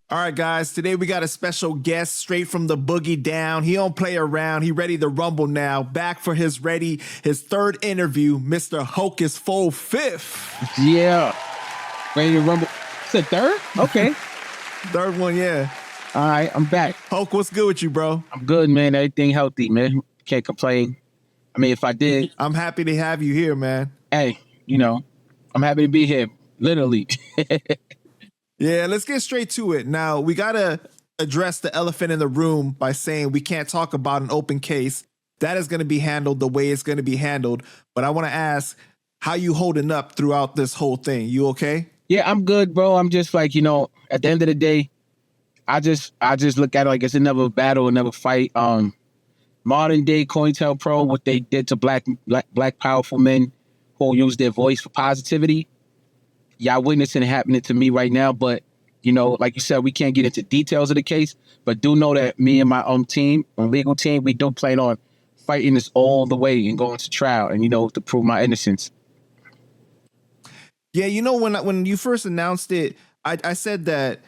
All right, guys, today we got a special guest straight from the boogie down. He don't play around. He ready to rumble now. Back for his third interview, Mr. Hocus 45th. Yeah. Ready to rumble. It's a third? Okay. Third one, yeah. All right, I'm back. Hoke, what's good with you, bro? I'm good, man. Everything healthy, man. Can't complain. I mean, if I did. I'm happy to have you here, man. Hey, I'm happy to be here, literally. Yeah, let's get straight to it. Now, we got to address the elephant in the room by saying we can't talk about an open case. That is going to be handled the way it's going to be handled. But I want to ask, how you holding up throughout this whole thing? You okay? Yeah, I'm good, bro. I'm just like, at the end of the day, I just look at it like it's another battle, another fight. Modern day COINTELPRO, what they did to black powerful men who use their voice for positivity. Y'all witnessing it happening to me right now, but like you said, we can't get into details of the case, but do know that me and my team, legal team, we do plan on fighting this all the way and going to trial and, to prove my innocence. Yeah, when you first announced it, I said that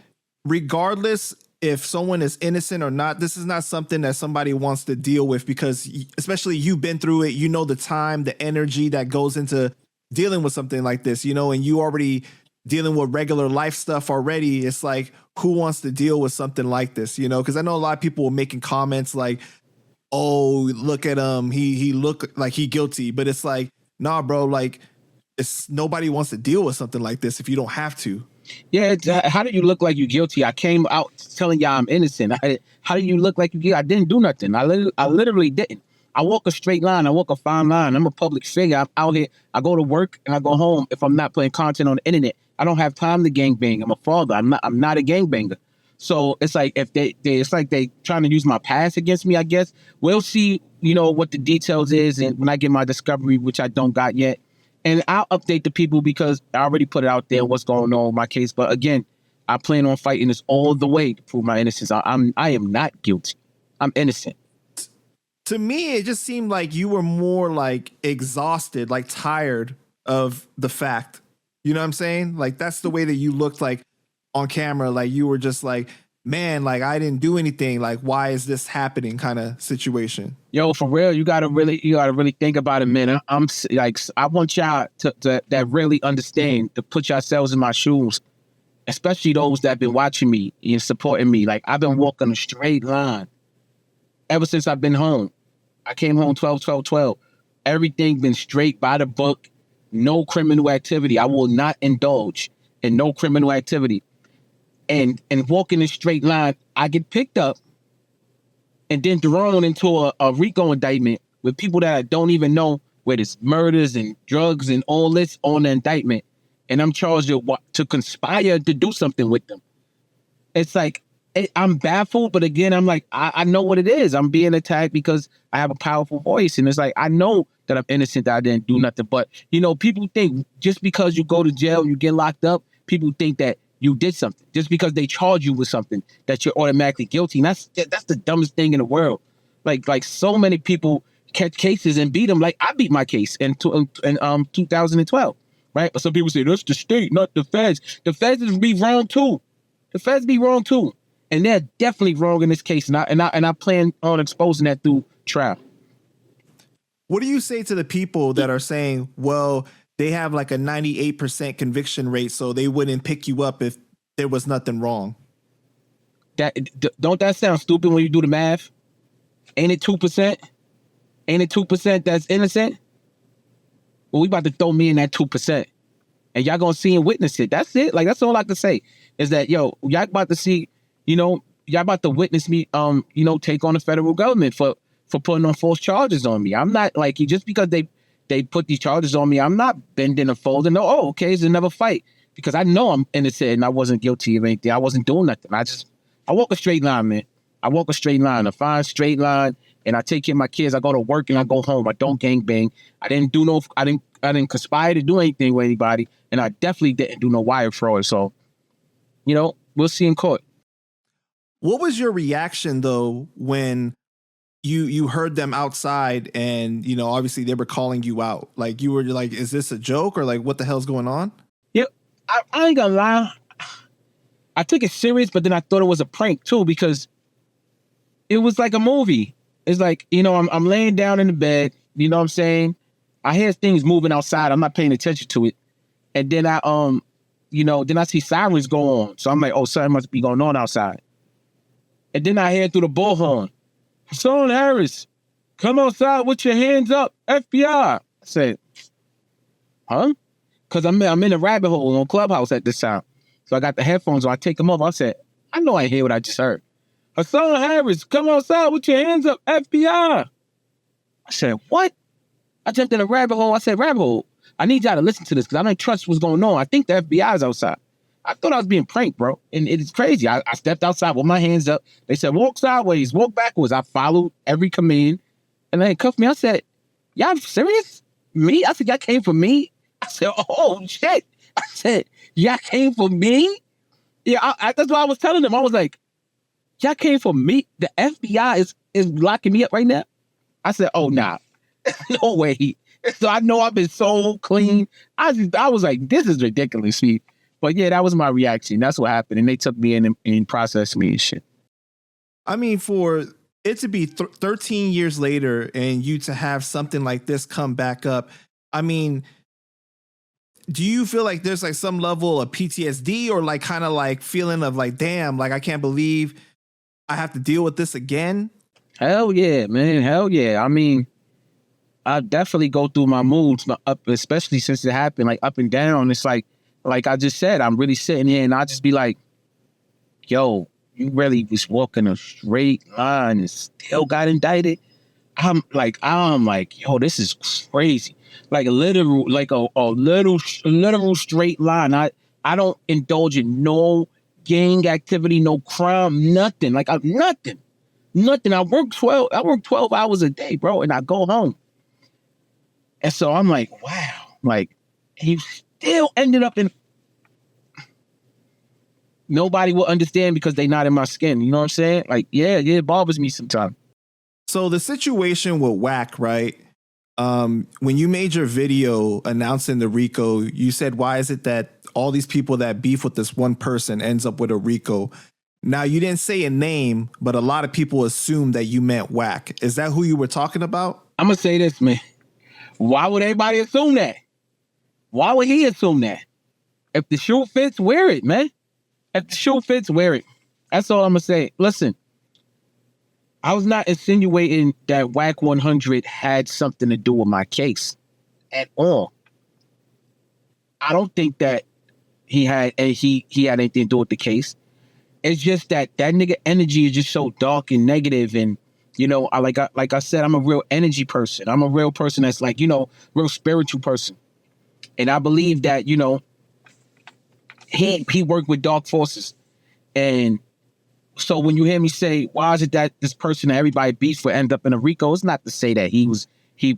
regardless if someone is innocent or not, this is not something that somebody wants to deal with because especially you've been through it, the time, the energy that goes into dealing with something like this, and you already dealing with regular life stuff already. It's like, who wants to deal with something like this, because I know a lot of people were making comments like, oh, look at him. He looked like he guilty, but it's like, nah, bro, like nobody wants to deal with something like this if you don't have to. Yeah, how do you look like you're guilty? I came out telling y'all I'm innocent. How do you look like you guilty? I didn't do nothing. I literally didn't. I walk a straight line. I walk a fine line. I'm a public figure. I'm out here. I go to work and I go home if I'm not putting content on the internet. I don't have time to gangbang. I'm a father. I'm not a gangbanger. So it's like it's like they trying to use my past against me, I guess. We'll see, what the details is and when I get my discovery, which I don't got yet. And I'll update the people because I already put it out there what's going on with my case. But again, I plan on fighting this all the way to prove my innocence. I am not guilty. I'm innocent. To me, it just seemed like you were more like exhausted, like tired of the fact. You know what I'm saying? Like that's the way that you looked like on camera. Like you were just like, man, like I didn't do anything. Like, why is this happening kind of situation? Yo, for real, you gotta really think about it, man. I'm like, I want y'all to that really understand, to put yourselves in my shoes, especially those that have been watching me and supporting me. Like I've been walking a straight line ever since I've been home. I came home 12-12-12. Everything been straight by the book. No criminal activity. I will not indulge in no criminal activity. And walking a straight line, I get picked up and then thrown into a RICO indictment with people that I don't even know, where there's murders and drugs and all this on the indictment. And I'm charged to conspire to do something with them. It's like, I'm baffled, but again, I'm like, I know what it is. I'm being attacked because I have a powerful voice. And it's like, I know that I'm innocent, that I didn't do nothing. But, people think just because you go to jail, you get locked up, people think that you did something. Just because they charge you with something, that you're automatically guilty. And that's the dumbest thing in the world. Like so many people catch cases and beat them. Like I beat my case in 2012, right? But some people say, that's the state, not the feds. The feds be wrong too. The feds be wrong too. And they're definitely wrong in this case, and I plan on exposing that through trial. What do you say to the people that are saying, well, they have like a 98% conviction rate, so they wouldn't pick you up if there was nothing wrong? Don't that sound stupid when you do the math? Ain't it 2%? Ain't it 2% that's innocent? Well, we about to throw me in that 2%, and y'all gonna see and witness it. That's it. Like that's all I can say is that y'all about to see. Y'all about to witness me, take on the federal government for putting on false charges on me. I'm not like, just because they put these charges on me, I'm not bending and folding. No, okay, it's another fight. Because I know I'm innocent and I wasn't guilty of anything. I wasn't doing nothing. I walk a straight line, man. I walk a straight line, a fine straight line, and I take care of my kids. I go to work and I go home. I don't gangbang. I didn't conspire to do anything with anybody, and I definitely didn't do no wire fraud. So, we'll see in court. What was your reaction though when you heard them outside and obviously they were calling you out? Like you were like, is this a joke or like what the hell's going on? Yeah, I ain't gonna lie. I took it serious, but then I thought it was a prank too, because it was like a movie. It's like, I'm laying down in the bed, you know what I'm saying? I hear things moving outside. I'm not paying attention to it. And then then I see sirens go on. So I'm like, oh, something must be going on outside. And then I hear through the bullhorn, Mysonne Harris, come outside with your hands up, FBI. I said, huh? Because I'm in a rabbit hole on Clubhouse at this time. So I got the headphones on. I take them off. I said, I know I ain't hear what I just heard. Mysonne Harris, come outside with your hands up, FBI. I said, what? I jumped in a rabbit hole. I said, rabbit hole, I need y'all to listen to this because I don't trust what's going on. I think the FBI is outside. I thought I was being pranked, bro. And it is crazy. I stepped outside with my hands up. They said, walk sideways, walk backwards. I followed every command. And they cuffed me. I said, y'all serious? Me? I said, y'all came for me? I said, oh, shit. I said, y'all came for me? Yeah, that's what I was telling them. I was like, y'all came for me? The FBI is locking me up right now? I said, oh, nah. No way. So I know I've been so clean. I was like, this is ridiculous, see. But yeah, that was my reaction. That's what happened. And they took me in and processed me and shit. I mean, for it to be 13 years later and you to have something like this come back up, I mean, do you feel like there's like some level of PTSD or like kind of like feeling of like, damn, like I can't believe I have to deal with this again? Hell yeah, man. Hell yeah. I mean, I definitely go through my moods up, especially since it happened, like up and down. It's like I just said, I'm really sitting here and I just be like, yo, you really was walking a straight line and still got indicted. I'm like, yo, this is crazy. Like a literal, like a literal straight line. I don't indulge in no gang activity, no crime, nothing. Like nothing. I work 12 hours a day, bro, and I go home. And so I'm like, wow, like he still ended up in. Nobody will understand because they not in my skin. You know what I'm saying? Like, yeah, it bothers me sometimes. So the situation with Wack, right? When you made your video announcing the RICO, you said, why is it that all these people that beef with this one person ends up with a RICO? Now, you didn't say a name, but a lot of people assume that you meant Wack. Is that who you were talking about? I'm going to say this, man. Why would everybody assume that? Why would he assume that? If the shoe fits, wear it, man. If the shoe fits, wear it. That's all I'm going to say. Listen, I was not insinuating that Wack 100 had something to do with my case at all. I don't think that he had anything to do with the case. It's just that nigga energy is just so dark and negative, and like I said, I'm a real energy person. I'm a real person that's like, real spiritual person. And I believe that, he worked with dark forces. And so when you hear me say, why is it that this person that everybody beats for end up in a RICO? It's not to say that he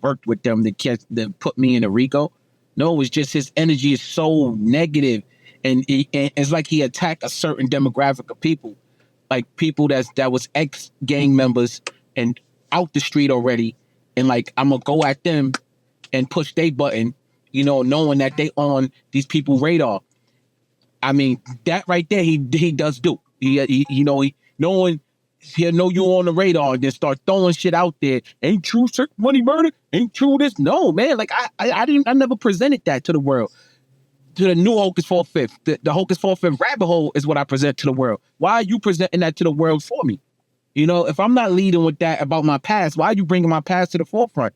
worked with them to put me in a RICO. No, it's just his energy is so negative. And it's like he attacked a certain demographic of people, like people that was ex-gang members and out the street already. And like, I'm going to go at them and push their button, knowing that they on these people's radar. I mean, that right there, he does do. Knowing he'll know you on the radar and then start throwing shit out there. Ain't true money murder? Ain't true this? No, man. Like I never presented that to the world. To the new Hocus 45th. The Hocus 45th rabbit hole is what I present to the world. Why are you presenting that to the world for me? If I'm not leading with that about my past, why are you bringing my past to the forefront?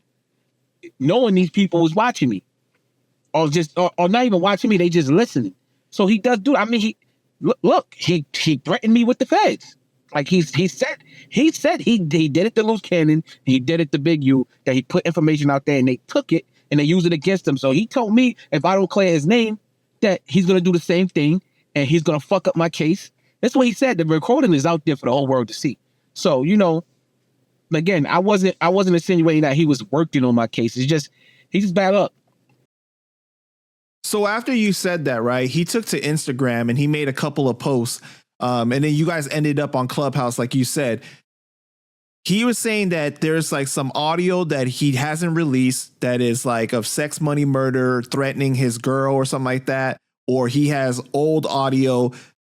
Knowing these people is watching me. Or not even watching me, they just listening. So he does do it. I mean, he threatened me with the feds. Like he said he did it to Loose Cannon, he did it to Big U, that he put information out there and they took it and they used it against him. So he told me if I don't clear his name, that he's gonna do the same thing and he's gonna fuck up my case. That's what he said. The recording is out there for the whole world to see. So, again, I wasn't insinuating that he was working on my case. He's just bad up. So after you said that, right, he took to Instagram and he made a couple of posts. And then you guys ended up on Clubhouse, like you said. He was saying that there's like some audio that he hasn't released that is like of sex, money, murder, threatening his girl or something like that. Or he has old audio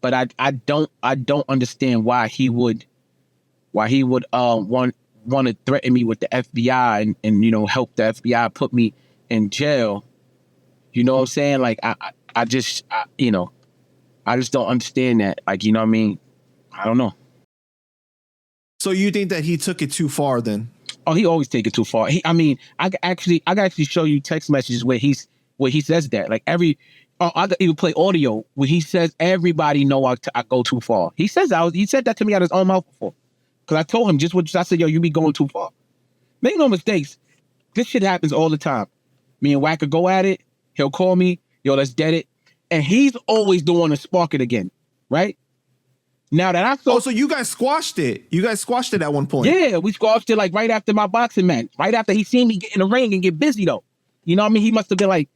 but I don't understand why he would want to threaten me with the FBI and help the FBI put me in jail. You know what I'm saying? Like I just don't understand that. Like, you know what I mean? I don't know. So you think that he took it too far then? Oh, he always take it too far. I can actually show you text messages where he says that. Like I could even play audio where he says everybody know I go too far. He said that to me out of his own mouth before. Because I told him just what I said, yo, you be going too far. Make no mistakes. This shit happens all the time. Me and Wack could go at it. He'll call me, yo, let's dead it. And he's always the one to spark it again, right? Now that I saw... Oh, so you guys squashed it. You guys squashed it at one point. Yeah, we squashed it like right after my boxing match. Right after he seen me get in the ring and get busy, though. You know what I mean? He must have been like,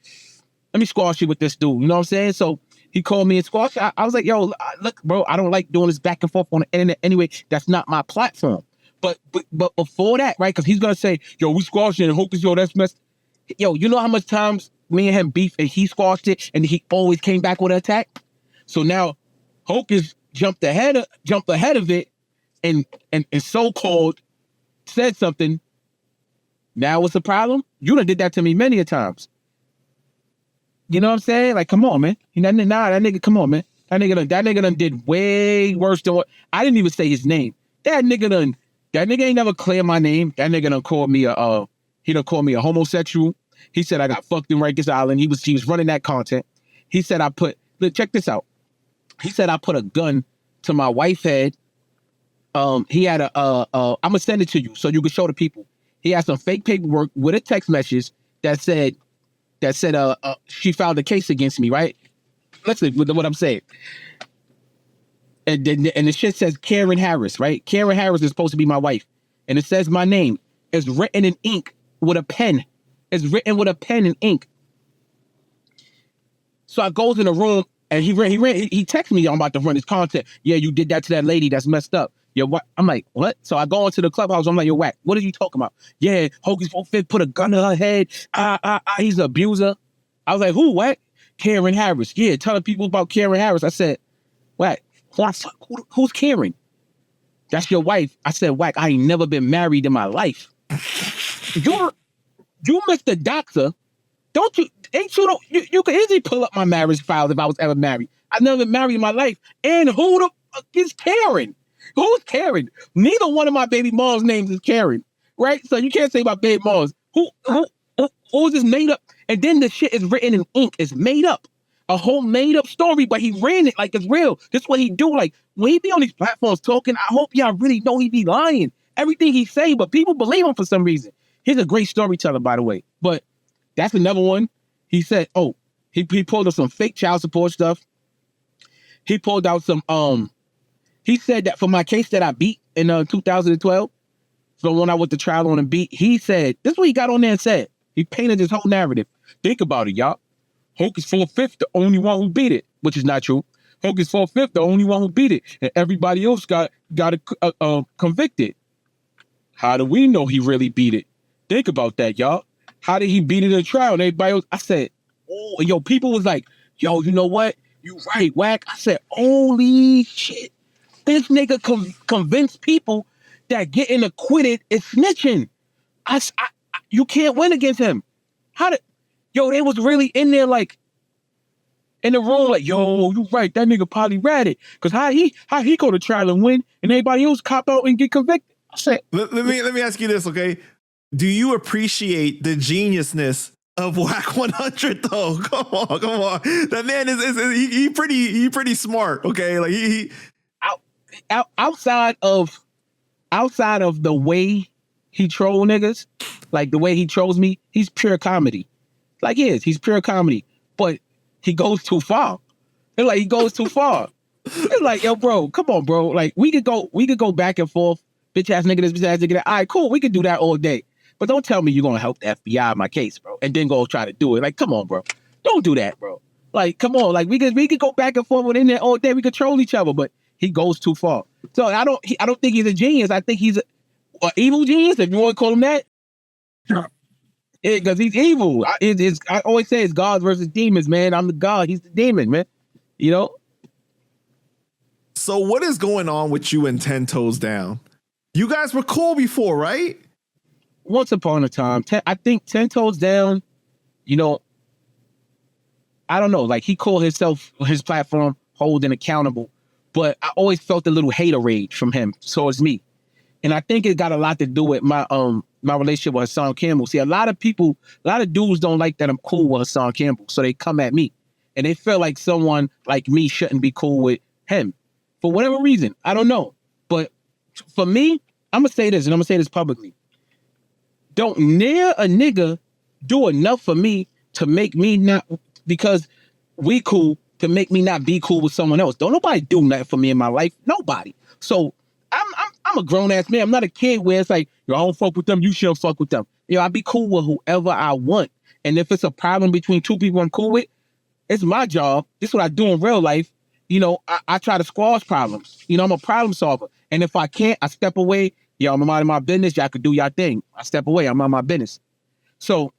let me squash you with this dude. You know what I'm saying? So he called me and squashed it. I was like, yo, look, bro, I don't like doing this back and forth on the internet anyway. That's not my platform. But before that, right? Because he's going to say, yo, we squashed it and Hocus, yo, that's messed. Yo, you know how much times me and him beef and he squashed it and he always came back with an attack? So now Hocus jumped ahead of it and so-called said something. Now what's the problem? You done did that to me many a times. You know what I'm saying? Like, come on, man. That nigga, come on, man. That nigga done did way worse than what... I didn't even say his name. That nigga ain't never cleared my name. That nigga done called me a homosexual. He said I got fucked in Rikers Island. He was running that content. He said check this out. He said I put a gun to my wife's head. He had I'm gonna send it to you so you can show the people. He had some fake paperwork with a text message that said she filed a case against me, right? Listen with what I'm saying. And the shit says Karen Harris, right? Karen Harris is supposed to be my wife. And it says my name. It's written in ink with a pen. It's written with a pen and ink. So I goes in the room and he texted me, I'm about to run his content. Yeah, you did that to that lady. That's messed up. Yo, what? I'm like, what? So I go into the clubhouse. I'm like, yo, Wack, what are you talking about? Yeah, Hocus 45th put a gun to her head. He's an abuser. I was like, who, Wack? Karen Harris. Yeah, telling people about Karen Harris. I said, Wack, who's Karen? That's your wife. I said, Wack, I ain't never been married in my life. You Mr. Doctor, you could easily pull up my marriage files if I was ever married. I've never been married in my life. And who the fuck is Karen? Who's Karen? Neither one of my baby mom's names is Karen, right? So you can't say my baby mom's. Who's this made up? And then the shit is written in ink. It's made up. A whole made up story, but he ran it like it's real. That's what he do. Like, when he be on these platforms talking, I hope y'all really know he be lying. Everything he say, but people believe him for some reason. He's a great storyteller, by the way. But that's another one. He said, he pulled up some fake child support stuff. He pulled out some, he said that for my case that I beat in 2012, so when I went to trial on and beat, he said, this is what he got on there and said. He painted this whole narrative. Think about it, y'all. Hocus 45th, the only one who beat it, which is not true. Hocus 45th, the only one who beat it, and everybody else got convicted. How do we know he really beat it? Think about that, y'all. How did he beat it in a trial? And everybody else, I said, oh, and yo, people was like, yo, you know what? You right, Wack. I said, holy shit. This nigga convinced people that getting acquitted is snitching. You can't win against him. They was really in there like, in the room like, yo, you right, that nigga probably ratted. Because how he go to trial and win and everybody else cop out and get convicted? I said, let me ask you this, okay? Do you appreciate the geniusness of Wack 100 though? Come on. That man he pretty smart, okay? Like he outside of the way he troll niggas, like the way he trolls me, he's pure comedy. Like he's pure comedy, but he goes too far. It's like he goes too far. It's like, yo, bro, come on, bro. Like we could go back and forth, bitch ass nigga this, bitch ass nigga that. All right, cool, we could do that all day. But don't tell me you're gonna help the FBI in my case, bro, and then go try to do it. Like, come on, bro. Don't do that, bro. Like, come on. Like we could go back and forth within there all day. We could troll each other, but he goes too far. So I don't think he's a genius. I think he's an evil genius, if you want to call him that. Because he's evil. I always say it's gods versus demons, man. I'm the god. He's the demon, man. You know? So what is going on with you and 10 Toes Down? You guys were cool before, right? Once upon a time, I think 10 Toes Down, you know, I don't know, like he called his platform holding accountable, but I always felt a little hater rage from him towards me. And I think it got a lot to do with my relationship with Hassan Campbell. See, a lot of dudes don't like that I'm cool with Hassan Campbell, so they come at me. And they feel like someone like me shouldn't be cool with him. For whatever reason, I don't know. But for me, I'm going to say this, and I'm going to say this publicly. Don't near a nigga do enough for me to make me not, because we cool, to make me not be cool with someone else. Don't nobody do nothing for me in my life. Nobody. So I'm a grown ass man. I'm not a kid where it's like, yo, I don't fuck with them. You shouldn't fuck with them. You know, I be cool with whoever I want. And if it's a problem between two people I'm cool with, it's my job. This is what I do in real life. You know, I try to squash problems. You know, I'm a problem solver. And if I can't, I step away. Yo, I'm minding my business. Y'all could do y'all thing. I step away. I'm on my business. So,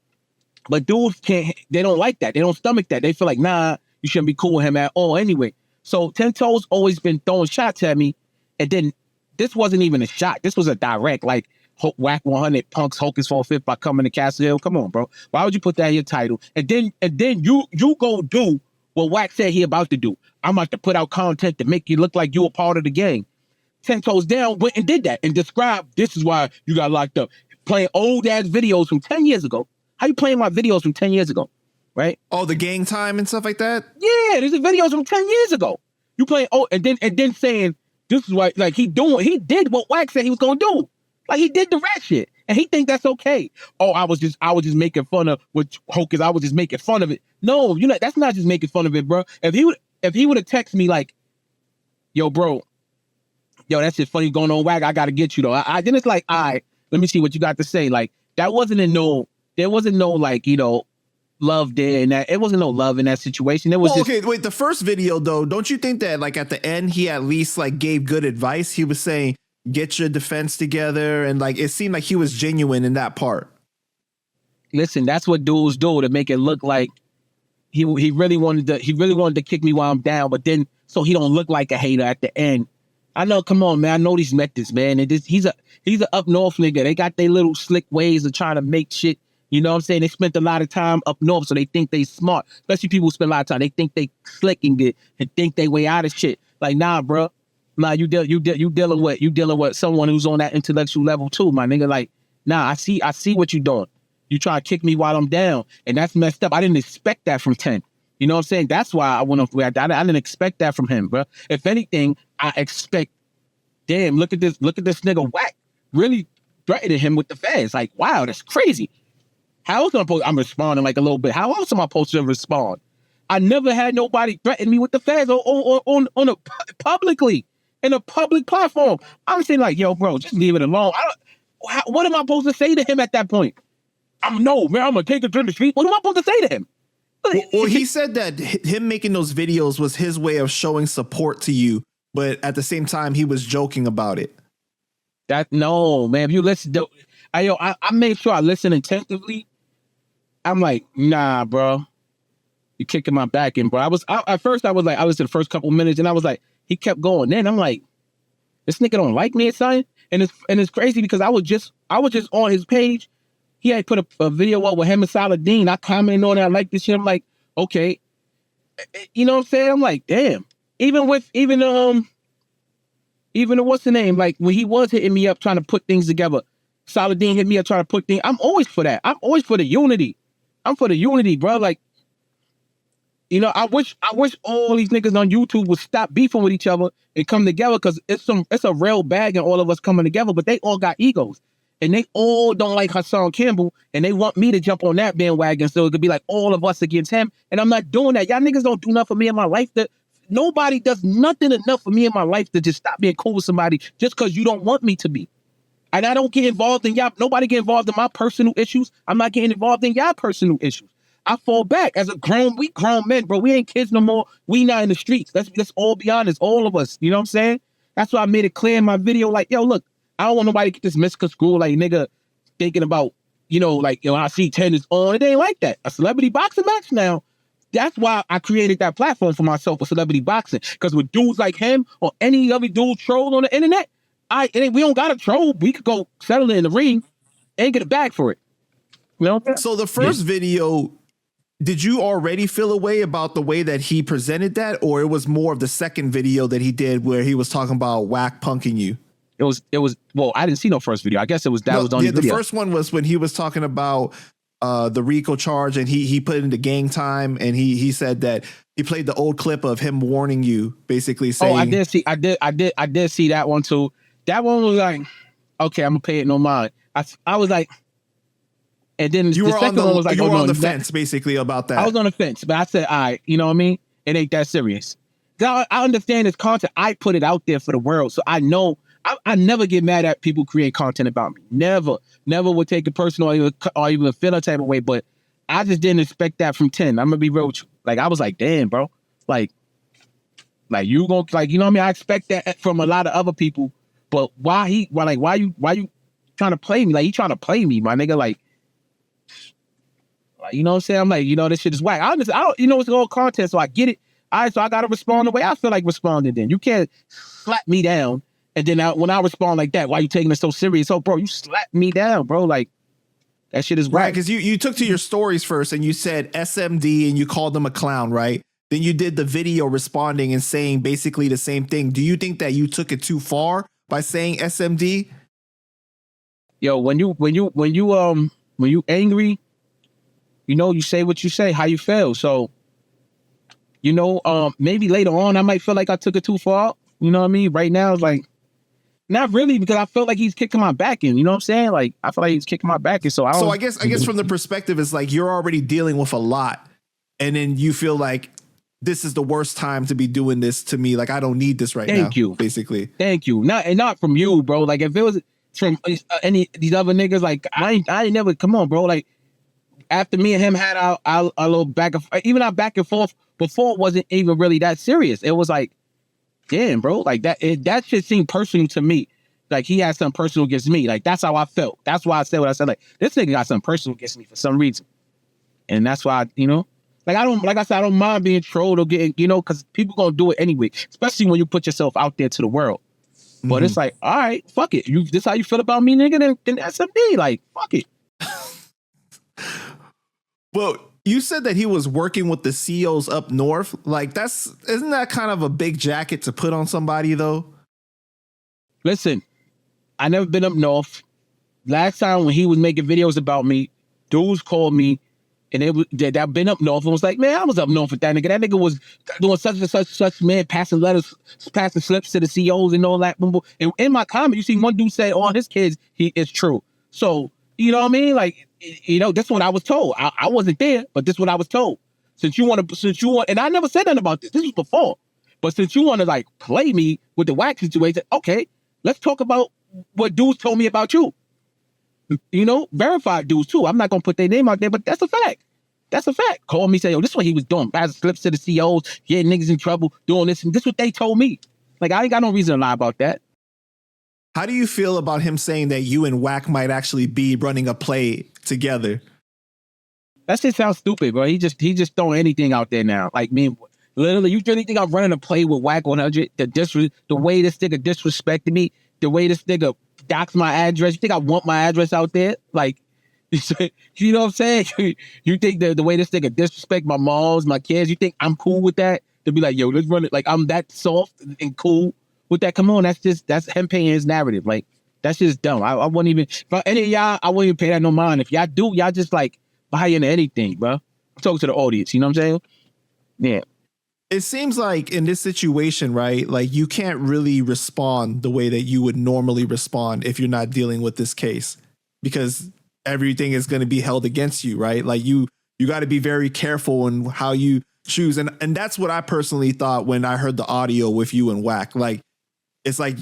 but dudes they don't like that. They don't stomach that. They feel like, nah, you shouldn't be cool with him at all anyway. So 10 Toes always been throwing shots at me. And then this wasn't even a shot. This was a direct, like, Wack 100 punks Hocus 45th by coming to Castle Hill. Come on, bro. Why would you put that in your title? And then you go do what Wack said he about to do. I'm about to put out content to make you look like you a part of the gang. 10 Toes Down went and did that and described, this is why you got locked up. Playing old ass videos from 10 years ago. How you playing my videos from 10 years ago? Right? Oh, the gang time and stuff like that? Yeah, there's videos from 10 years ago. You playing, and then saying, this is why, like, he did what Wack said he was gonna do. Like, he did the rat shit, and he think that's okay. Oh, I was just making fun of what Hocus. I was just making fun of it. No, you know that's not just making fun of it, bro. If he would have texted me like, yo, bro, yo, that shit funny going on, Wack. I gotta get you though. Then it's like, all right, let me see what you got to say. Like, there wasn't no like, you know, love there in that. It wasn't no love in that situation. It was okay. Wait, the first video though, don't you think that like at the end he at least like gave good advice? He was saying, get your defense together, and like it seemed like he was genuine in that part. Listen, that's what dudes do to make it look like he really wanted to kick me while I'm down, but then so he don't look like a hater at the end. I know, come on, man. I know these methods, man. And he's a up north nigga. They got their little slick ways of trying to make shit. You know what I'm saying? They spent a lot of time up north, so they think they smart. Especially people who spend a lot of time. They think they slick and think they way out of shit. Like, nah, bro. Nah, you dealing with someone who's on that intellectual level too, my nigga. Like, nah, I see what you doing. You try to kick me while I'm down, and that's messed up. I didn't expect that from 10. You know what I'm saying? That's why I went off the way I didn't expect that from him, bro. If anything, I expect, damn, look at this nigga Wack really threatening him with the feds. Like, wow, that's crazy. How else I'm responding like a little bit? How else am I supposed to respond? I never had nobody threaten me with the feds on a publicly in a public platform. I'm saying like, yo, bro, just leave it alone. What am I supposed to say to him at that point? I'm gonna take it to the street. What am I supposed to say to him? Well, he said that him making those videos was his way of showing support to you, but at the same time, he was joking about it. No, man. If you listen, I made sure I listen attentively. I'm like, nah, bro. You kicking my back in, bro. At first I was like, I listened to the first couple minutes, and I was like, he kept going. Then I'm like, this nigga don't like me or something. And it's crazy because I was just on his page. He had put a video up with him and Saladin. I commented on it. I like this shit. I'm like, okay. You know what I'm saying? I'm like, damn. Even what's the name? Like when he was hitting me up trying to put things together, Saladin hit me up trying to put things. I'm always for that. I'm always for the unity. I'm for the unity, bro. Like, you know, I wish all these niggas on YouTube would stop beefing with each other and come together, because it's a real bag and all of us coming together, but they all got egos. And they all don't like Hassan Campbell, and they want me to jump on that bandwagon so it could be like all of us against him. And I'm not doing that. Y'all niggas don't do nothing for me in my life. Nobody does nothing enough for me in my life to just stop being cool with somebody just because you don't want me to be. And I don't get involved in y'all. Nobody get involved in my personal issues. I'm not getting involved in y'all personal issues. I fall back as we grown men, bro. We ain't kids no more. We not in the streets. Let's all be honest, all of us. You know what I'm saying? That's why I made it clear in my video. Like, yo, look, I don't want nobody to get this misconstrued, like, nigga, thinking about, you know, like, yo, I see 10 is on. It ain't like that. A celebrity boxing match now, that's why I created that platform for myself for celebrity boxing. Because with dudes like him or any other dude troll on the internet, we don't got to troll. We could go settle it in the ring and get a bag for it. You know? So the first video, did you already feel a way about the way that he presented that, or it was more of the second video that he did where he was talking about Wack punking you? It was. Well, I didn't see no first video. I guess was on the video. The first one was when he was talking about the RICO charge, and he put into gang time, and he said that he played the old clip of him warning you, basically saying. Oh, I did see that one too. That one was like, okay, I'm gonna pay it no mind. I was like, and then you the were second one was like, you were on the fence basically about that. I was on the fence, but I said, all right, you know what I mean? It ain't that serious. I understand this content. I put it out there for the world, so I know. I never get mad at people create content about me. Never would take it personal or even feel a type of way. But I just didn't expect that from 10. I'm gonna be real with you. Like I was like, damn, bro. Like you gonna you know what I mean? I expect that from a lot of other people. But why you trying to play me? Like he trying to play me, my nigga. Like you know what I'm saying? I'm like, you know, this shit is whack. I don't, you know, it's all content, so I get it. All right, so I gotta respond the way I feel like responding. Then you can't slap me down. And then when I respond like that, why you taking it so serious? Oh, bro, you slapped me down, bro. Like, that shit is right. Because you took to your stories first and you said SMD and you called them a clown, right? Then you did the video responding and saying basically the same thing. Do you think that you took it too far by saying SMD? Yo, when you angry, you know, you say what you say, how you feel. So, you know, maybe later on I might feel like I took it too far. You know what I mean? Right now, it's like, not really, because I felt like he's kicking my back in. You know what I'm saying? Like I feel like he's kicking my back in. So I guess from the perspective, it's like you're already dealing with a lot, and then you feel like this is the worst time to be doing this to me. Like I don't need this right now. Thank you, basically. Thank you. Not from you, bro. Like if it was from any these other niggas, like I ain't never. Come on, bro. Like after me and him had our little back and even our back and forth before, it wasn't even really that serious. It was like, damn, bro, like that shit seemed personal to me. Like he had something personal against me. Like that's how I felt. That's why I said what I said. Like this nigga got something personal against me for some reason, and that's why you know, like I said, I don't mind being trolled or getting, you know, because people gonna do it anyway. Especially when you put yourself out there to the world. But it's like, all right, fuck it. This how you feel about me, nigga? Then SMD. Like fuck it. Well, you said that he was working with the CEOs up north. Like isn't that kind of a big jacket to put on somebody though? Listen, I never been up north. Last time when he was making videos about me, dudes called me and that been up north and was like, man, I was up north with that nigga. That nigga was doing such and such, man, passing letters, passing slips to the CEOs and all that. And in my comment, you see one dude say, all his kids, it's true. So, you know what I mean? Like, you know, that's what I was told. I wasn't there, but this is what I was told. Since you want, and I never said nothing about this. This was before. But since you want to like play me with the Wack situation, okay, let's talk about what dudes told me about you. You know, verified dudes too. I'm not gonna put their name out there, but that's a fact. That's a fact. Call me, say, yo, this is what he was doing. Passing slips to the CEOs, getting niggas in trouble, doing this, and this is what they told me. Like, I ain't got no reason to lie about that. How do you feel about him saying that you and Wack might actually be running a play together? That shit sounds stupid, bro. He just throwing anything out there now. Like, me, literally, you really think I'm running a play with Wack 100? The way this nigga disrespected me, the way this nigga doxed my address. You think I want my address out there? Like, you know what I'm saying? You think the way this nigga disrespect my moms, my kids, you think I'm cool with that? To be like, yo, let's run it. Like, I'm that soft and cool with that. Come on, that's him paying his narrative. Like, that's just dumb. I wouldn't even, for any of y'all, I wouldn't even pay that no mind. If y'all do, y'all just like buy into anything, bro. I'm talking to the audience, you know what I'm saying? Yeah. It seems like in this situation, right, like you can't really respond the way that you would normally respond if you're not dealing with this case, because everything is going to be held against you, right? Like you got to be very careful in how you choose. And that's what I personally thought when I heard the audio with you and Wack. Like, it's like,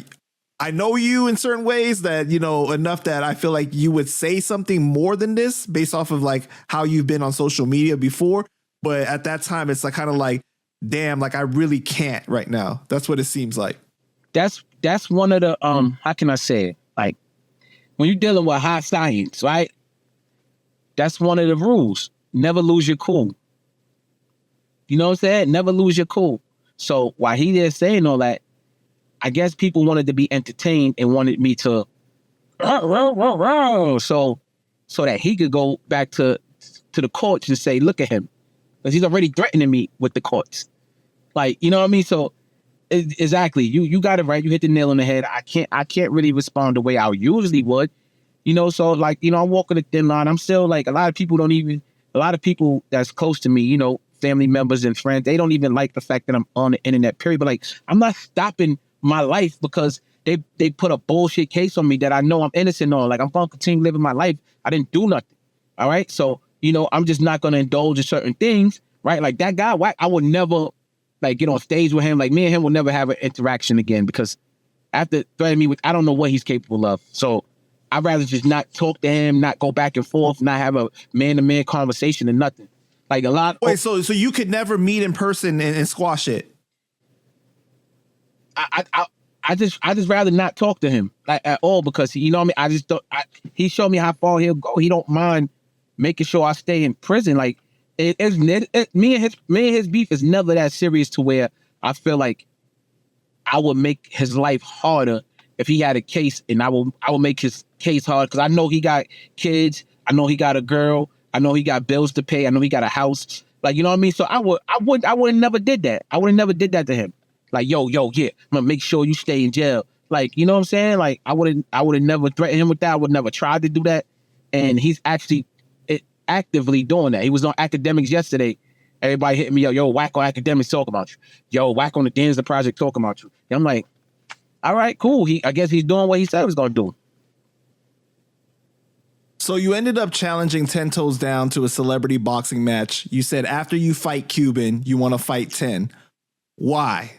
I know you in certain ways that, you know, enough that I feel like you would say something more than this based off of like how you've been on social media before. But at that time, it's like kind of like, damn, like I really can't right now. That's what it seems like. That's one of the, how can I say it? Like, when you're dealing with high science, right? That's one of the rules. Never lose your cool. You know what I'm saying? Never lose your cool. So while he there saying all that, I guess people wanted to be entertained and wanted me to so that he could go back to the courts and say, look at him. Because he's already threatening me with the courts. Like, you know what I mean? So exactly. You got it right. You hit the nail on the head. I can't really respond the way I usually would. You know, so like, you know, I'm walking a thin line. I'm still like, a lot of people that's close to me, you know, family members and friends, they don't even like the fact that I'm on the internet, period. But like, I'm not stopping my life because they put a bullshit case on me that I know I'm innocent on. Like, I'm going to continue living my life. I didn't do nothing. All right. So, you know, I'm just not going to indulge in certain things, right? Like that guy, Wack, I would never like get on stage with him. Like me and him will never have an interaction again because after threatening me with, I don't know what he's capable of. So I'd rather just not talk to him, not go back and forth, not have a man-to-man conversation and nothing. Like a lot. Wait, so you could never meet in person and squash it? I just rather not talk to him like at all because you know what I mean. I just don't. He showed me how far he'll go. He don't mind making sure I stay in prison. Like me and his beef is never that serious to where I feel like I would make his life harder if he had a case, and I will make his case hard because I know he got kids. I know he got a girl. I know he got bills to pay. I know he got a house. Like, you know what I mean? So I would have never did that. I would have never did that to him. Like, yeah, I'm gonna make sure you stay in jail. Like, you know what I'm saying? Like, I would have never threatened him with that. I would never tried to do that. And he's actually actively doing that. He was on Academics yesterday. Everybody hitting me, yo, Wack on Academics talking about you. Yo, Wack on the Danza Project talking about you. And I'm like, all right, cool. I guess he's doing what he said he was gonna do. So you ended up challenging 10 Toes Down to a celebrity boxing match. You said after you fight Cuban, you want to fight 10. Why?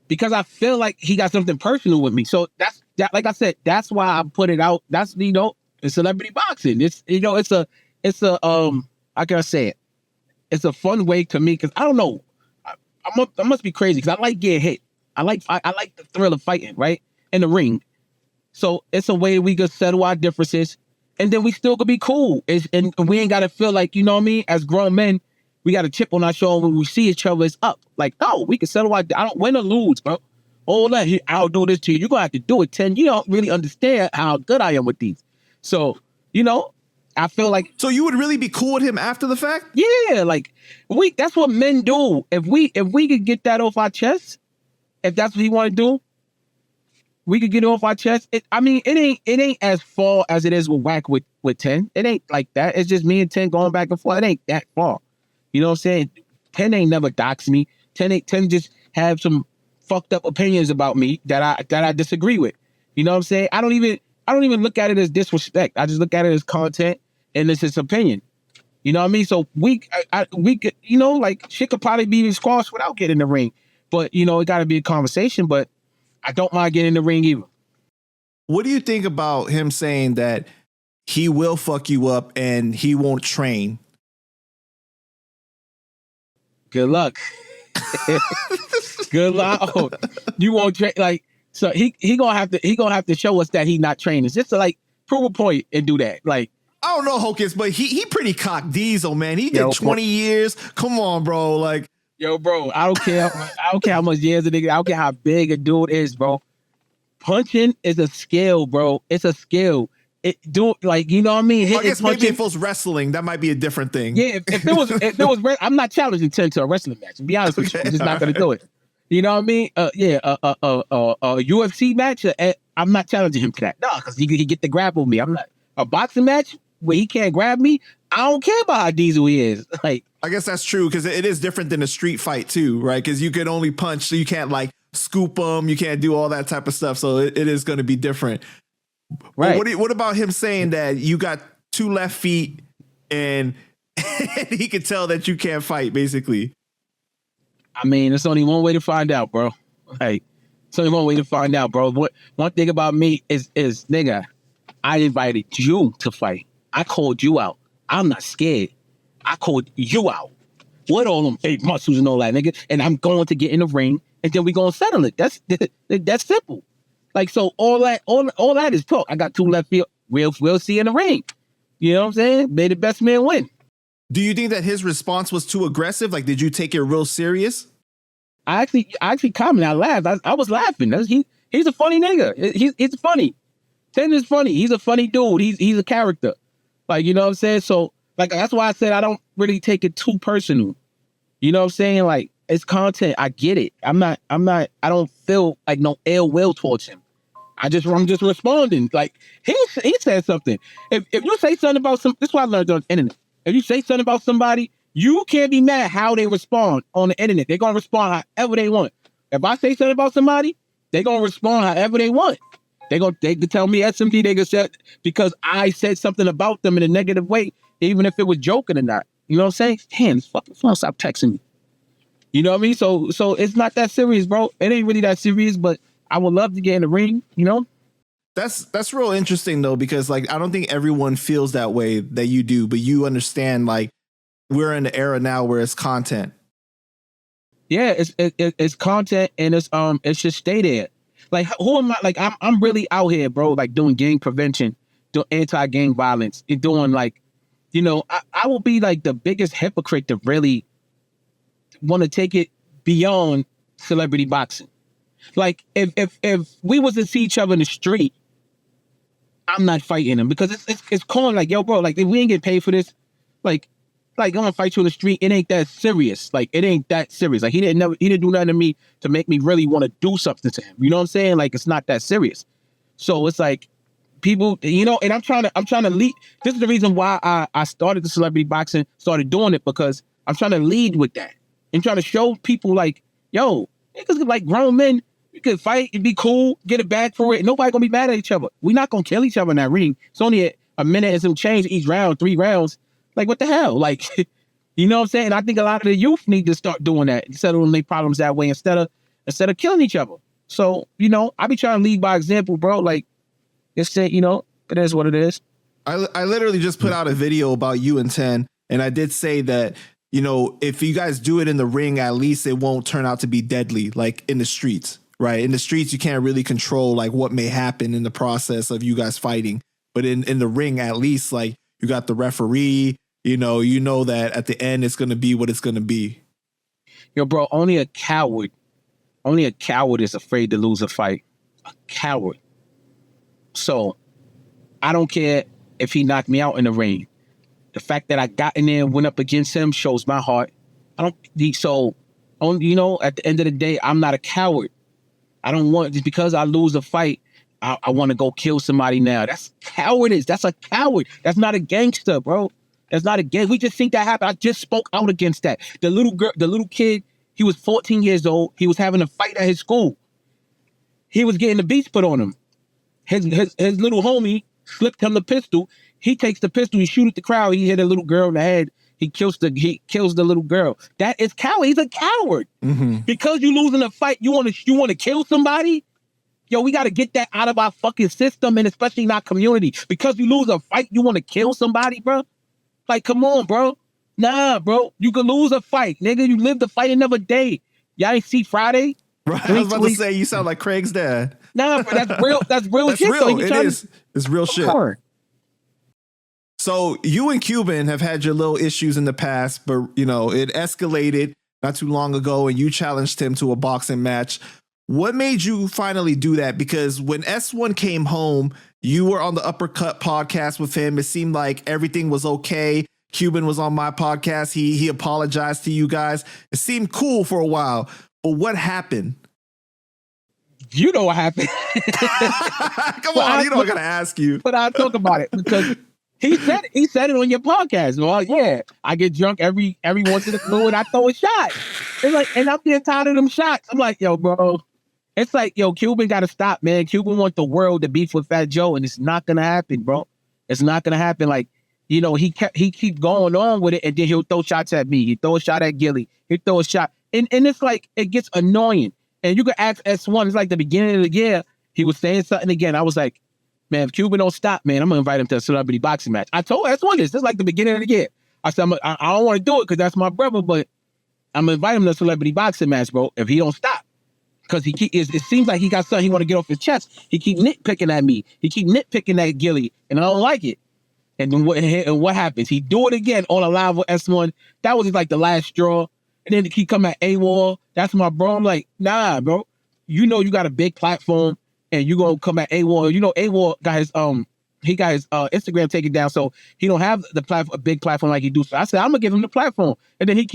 Because I feel like he got something personal with me. So that's like I said, that's why I put it out. That's, you know, it's celebrity boxing. It's, you know, it's a how can I say it? It's a fun way to me because I don't know. I must be crazy because I like getting hit. I like the thrill of fighting, right? In the ring. So it's a way we could settle our differences and then we still could be cool. And we ain't got to feel like, you know what I mean? As grown men, we got a chip on our shoulder when we see each other, it's up. Like, no, we can settle our, I don't win or lose, bro. Oh, I'll do this to you. You're going to have to do it, 10. You don't really understand how good I am with these. So, you know, I feel like. So you would really be cool with him after the fact? Yeah, like, that's what men do. If we could get that off our chest, if that's what he want to do, we could get it off our chest. It ain't as far as it is with Wack with 10. It ain't like that. It's just me and 10 going back and forth. It ain't that far. You know what I'm saying? 10 ain't never doxed me. 10 just have some fucked up opinions about me that I disagree with. You know what I'm saying? I don't even look at it as disrespect. I just look at it as content and it's his opinion. You know what I mean? So we could, you know, like shit could probably be squashed without getting in the ring. But, you know, it got to be a conversation. But I don't mind getting in the ring either. What do you think about him saying that he will fuck you up and he won't train? Good luck. Good luck. Oh, you won't train. Like, so he gonna have to show us that he not training. It's just to like prove a point and do that. Like, I don't know, Hocus, but he pretty cock diesel, man. He did 20 years. Come on, bro. Like, yo, bro, I don't care how much years a nigga, I don't care how big a dude is, bro. Punching is a skill, bro. It's a skill. Like, you know what I mean? I guess maybe if it was wrestling, that might be a different thing. Yeah, if it was, I'm not challenging 10 to a wrestling match. To be honest with you, I'm just not gonna do it. You know what I mean? A UFC match. I'm not challenging him to that. No, because he could get the grapple with me. I'm not a boxing match where he can't grab me. I don't care about how diesel he is. Like, I guess that's true because it is different than a street fight too, right? Because you can only punch, so you can't like scoop them. You can't do all that type of stuff. So it is going to be different. Right. What about him saying that you got 2 left feet and he could tell that you can't fight, basically? I mean, it's only one way to find out, bro. Hey, it's only one way to find out, bro. One thing about me is nigga, I invited you to fight. I called you out. I'm not scared. I called you out. What all them fake muscles and all that, nigga? And I'm going to get in the ring and then we gonna settle it. That's simple. Like, so all that is talk. I got 2 left feet. We'll see in the ring. You know what I'm saying? May the best man win. Do you think that his response was too aggressive? Like, did you take it real serious? I actually commented. I laughed. I was laughing. He's a funny nigga. He's funny. Ten is funny. He's a funny dude. He's a character. Like, you know what I'm saying? So, like, that's why I said I don't really take it too personal. You know what I'm saying? Like, it's content. I get it. I don't feel like no ill will towards him. I'm just responding. Like, he said something. If you say something about this is what I learned on the internet. If you say something about somebody, you can't be mad how they respond on the internet. They're gonna respond however they want. If I say something about somebody, they're gonna respond however they want. They can tell me SMD, they can say because I said something about them in a negative way, even if it was joking or not. You know what I'm saying? Damn, this fucking phone stop texting me. You know what I mean? So it's not that serious, bro. It ain't really that serious, but I would love to get in the ring, you know? That's real interesting though, because like I don't think everyone feels that way that you do, but you understand like we're in the era now where it's content. Yeah, it's content and it should stay there. Like who am I? Like I'm really out here, bro. Like doing gang prevention, doing anti-gang violence, and doing like, you know, I will be like the biggest hypocrite to really want to take it beyond celebrity boxing. Like if we was to see each other in the street, I'm not fighting him because it's calling like, yo, bro, like if we ain't get paid for this, like I'm gonna fight you in the street. It ain't that serious. Like it ain't that serious. Like he didn't do nothing to me to make me really want to do something to him. You know what I'm saying? Like it's not that serious. So it's like people, you know, and I'm trying to lead. This is the reason why I started the celebrity boxing, started doing it because I'm trying to lead with that and trying to show people like, yo, niggas like grown men. You could fight and be cool, get a bag for it. Nobody gonna be mad at each other. We're not gonna kill each other in that ring. It's only a minute and some change each round, 3 rounds. Like, what the hell? Like, you know what I'm saying? I think a lot of the youth need to start doing that, settling their problems that way instead of killing each other. So, you know, I be trying to lead by example, bro. Like, it's you know, it is what it is. I literally just put out a video about you and 10, and I did say that, you know, if you guys do it in the ring, at least it won't turn out to be deadly, like in the streets. Right. In the streets, you can't really control like what may happen in the process of you guys fighting. But in the ring, at least, like you got the referee, you know that at the end, it's going to be what it's going to be. Yo, bro, only a coward is afraid to lose a fight. A coward. So I don't care if he knocked me out in the ring. The fact that I got in there and went up against him shows my heart. You know, at the end of the day, I'm not a coward. I don't want, just because I lose a fight, I want to go kill somebody now. That's cowardice. That's a coward. That's not a gangster, bro. That's not a gang. We just think that happened. I just spoke out against that. The little kid, he was 14 years old. He was having a fight at his school. He was getting the beats put on him. His little homie slipped him the pistol. He takes the pistol, he shoots at the crowd. He hit a little girl in the head. He kills the little girl. That is coward. He's a coward. Mm-hmm. Because you losing a fight, you want to kill somebody? Yo, we got to get that out of our fucking system and especially in our community. Because you lose a fight, you want to kill somebody, bro? Like, come on, bro. Nah, bro. You can lose a fight, nigga. You live the fight another day. Y'all ain't see Friday? Right. I was about to say, you sound like Craig's dad. Nah, bro, that's real. That's real shit. Real. So it is. It's real shit. So you and Cuban have had your little issues in the past, but, you know, it escalated not too long ago and you challenged him to a boxing match. What made you finally do that? Because when S1 came home, you were on the Uppercut podcast with him. It seemed like everything was okay. Cuban was on my podcast. He apologized to you guys. It seemed cool for a while. But what happened? You know what happened. Come on, you know I gotta ask you. But I'll talk about it because he said it on your podcast. Well, yeah, I get drunk every once in a blue and I throw a shot. It's like, and I'm getting tired of them shots. I'm like, yo, bro. It's like, yo, Cuban got to stop, man. Cuban wants the world to beef with Fat Joe, and it's not gonna happen, bro. It's not gonna happen. Like, you know, he keep going on with it, and then he'll throw shots at me. He throw a shot at Gilly. He throw a shot, and it's like it gets annoying. And you can ask S1. It's like the beginning of the year. He was saying something again. I was like, man, if Cuban don't stop, man, I'm gonna invite him to a celebrity boxing match. I told S1 this. This is like the beginning of the year. I said, I don't want to do it because that's my brother, but I'm gonna invite him to a celebrity boxing match, bro. If he don't stop. Because it seems like he got something he want to get off his chest. He keep nitpicking at me. He keep nitpicking at Gilly, and I don't like it. And then what happens? He do it again on a live with S1. That was like the last straw. And then he come at AWOL. That's my bro. I'm like, nah, bro. You know you got a big platform and you gonna come at AWOL. You know AWOL got his Instagram taken down, so he don't have a big platform like he do. So I said, I'm gonna give him the platform. And then he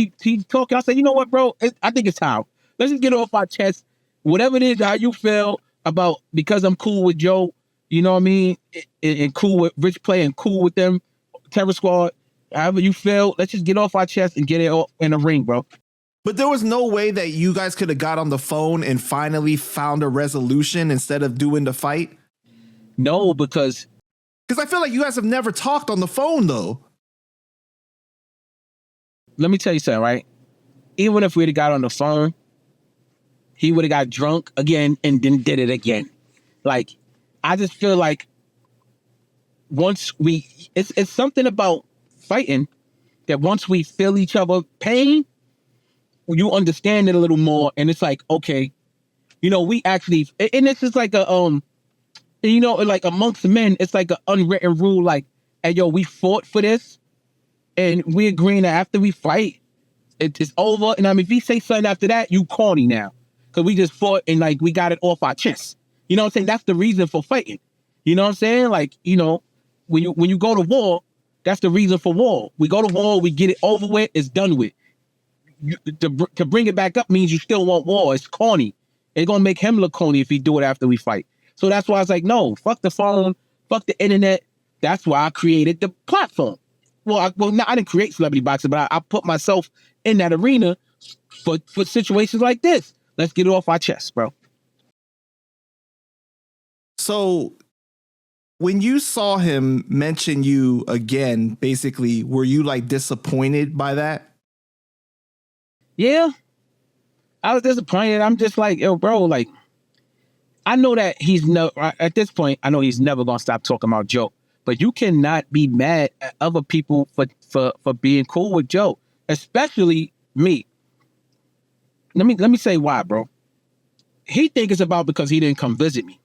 talking. I said, you know what, bro? I think it's time. Let's just get it off our chest. Whatever it is, how you feel about, because I'm cool with Joe, you know what I mean? And cool with Rich Play and cool with them, Terror Squad. However you feel, let's just get off our chest and get it all in the ring, bro. But there was no way that you guys could have got on the phone and finally found a resolution instead of doing the fight? No, because I feel like you guys have never talked on the phone, though. Let me tell you something, right? Even if we'd have got on the phone, he would have got drunk again and then did it again. Like, I just feel like once it's something about fighting that once we feel each other pain, you understand it a little more. And it's like, okay, you know, we actually, and this is like you know, like amongst men, it's like an unwritten rule, like, hey, yo, we fought for this and we agreeing that after we fight, it's over. And I mean, if he say something after that, you corny now. Because we just fought and like we got it off our chest. You know what I'm saying? That's the reason for fighting. You know what I'm saying? Like, you know, when you go to war, that's the reason for war. We go to war, we get it over with, it's done with. To bring it back up means you still want war. It's corny. It's going to make him look corny if he do it after we fight. So that's why I was like, no, fuck the phone, fuck the internet. That's why I created the platform. Well, I didn't create celebrity boxing, but I put myself in that arena for situations like this. Let's get it off our chest, bro. So when you saw him mention you again, basically, were you like disappointed by that? Yeah, I was disappointed. I'm just like, yo, bro, like, I know that at this point, I know he's never going to stop talking about Joe, but you cannot be mad at other people for being cool with Joe, especially me. Let me say why, bro. He think it's about because he didn't come visit me.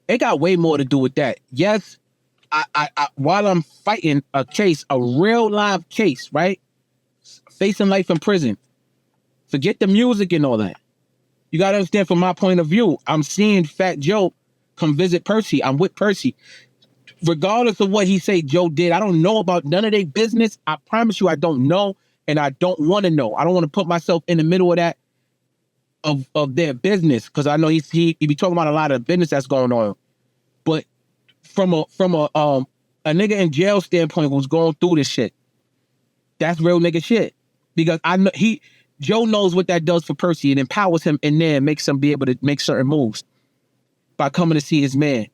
It got way more to do with that. Yes, I while I'm fighting a case, a real live case, right? Facing life in prison. Forget the music and all that. You got to understand from my point of view, I'm seeing Fat Joe come visit Percy. I'm with Percy. Regardless of what he say Joe did, I don't know about none of their business. I promise you I don't know, and I don't want to know. I don't want to put myself in the middle of that, of their business, because I know he be talking about a lot of business that's going on. But from a nigga in jail standpoint who's going through this shit, that's real nigga shit. Because I know Joe knows what that does for Percy. It empowers him in there and makes him be able to make certain moves by coming to see his man.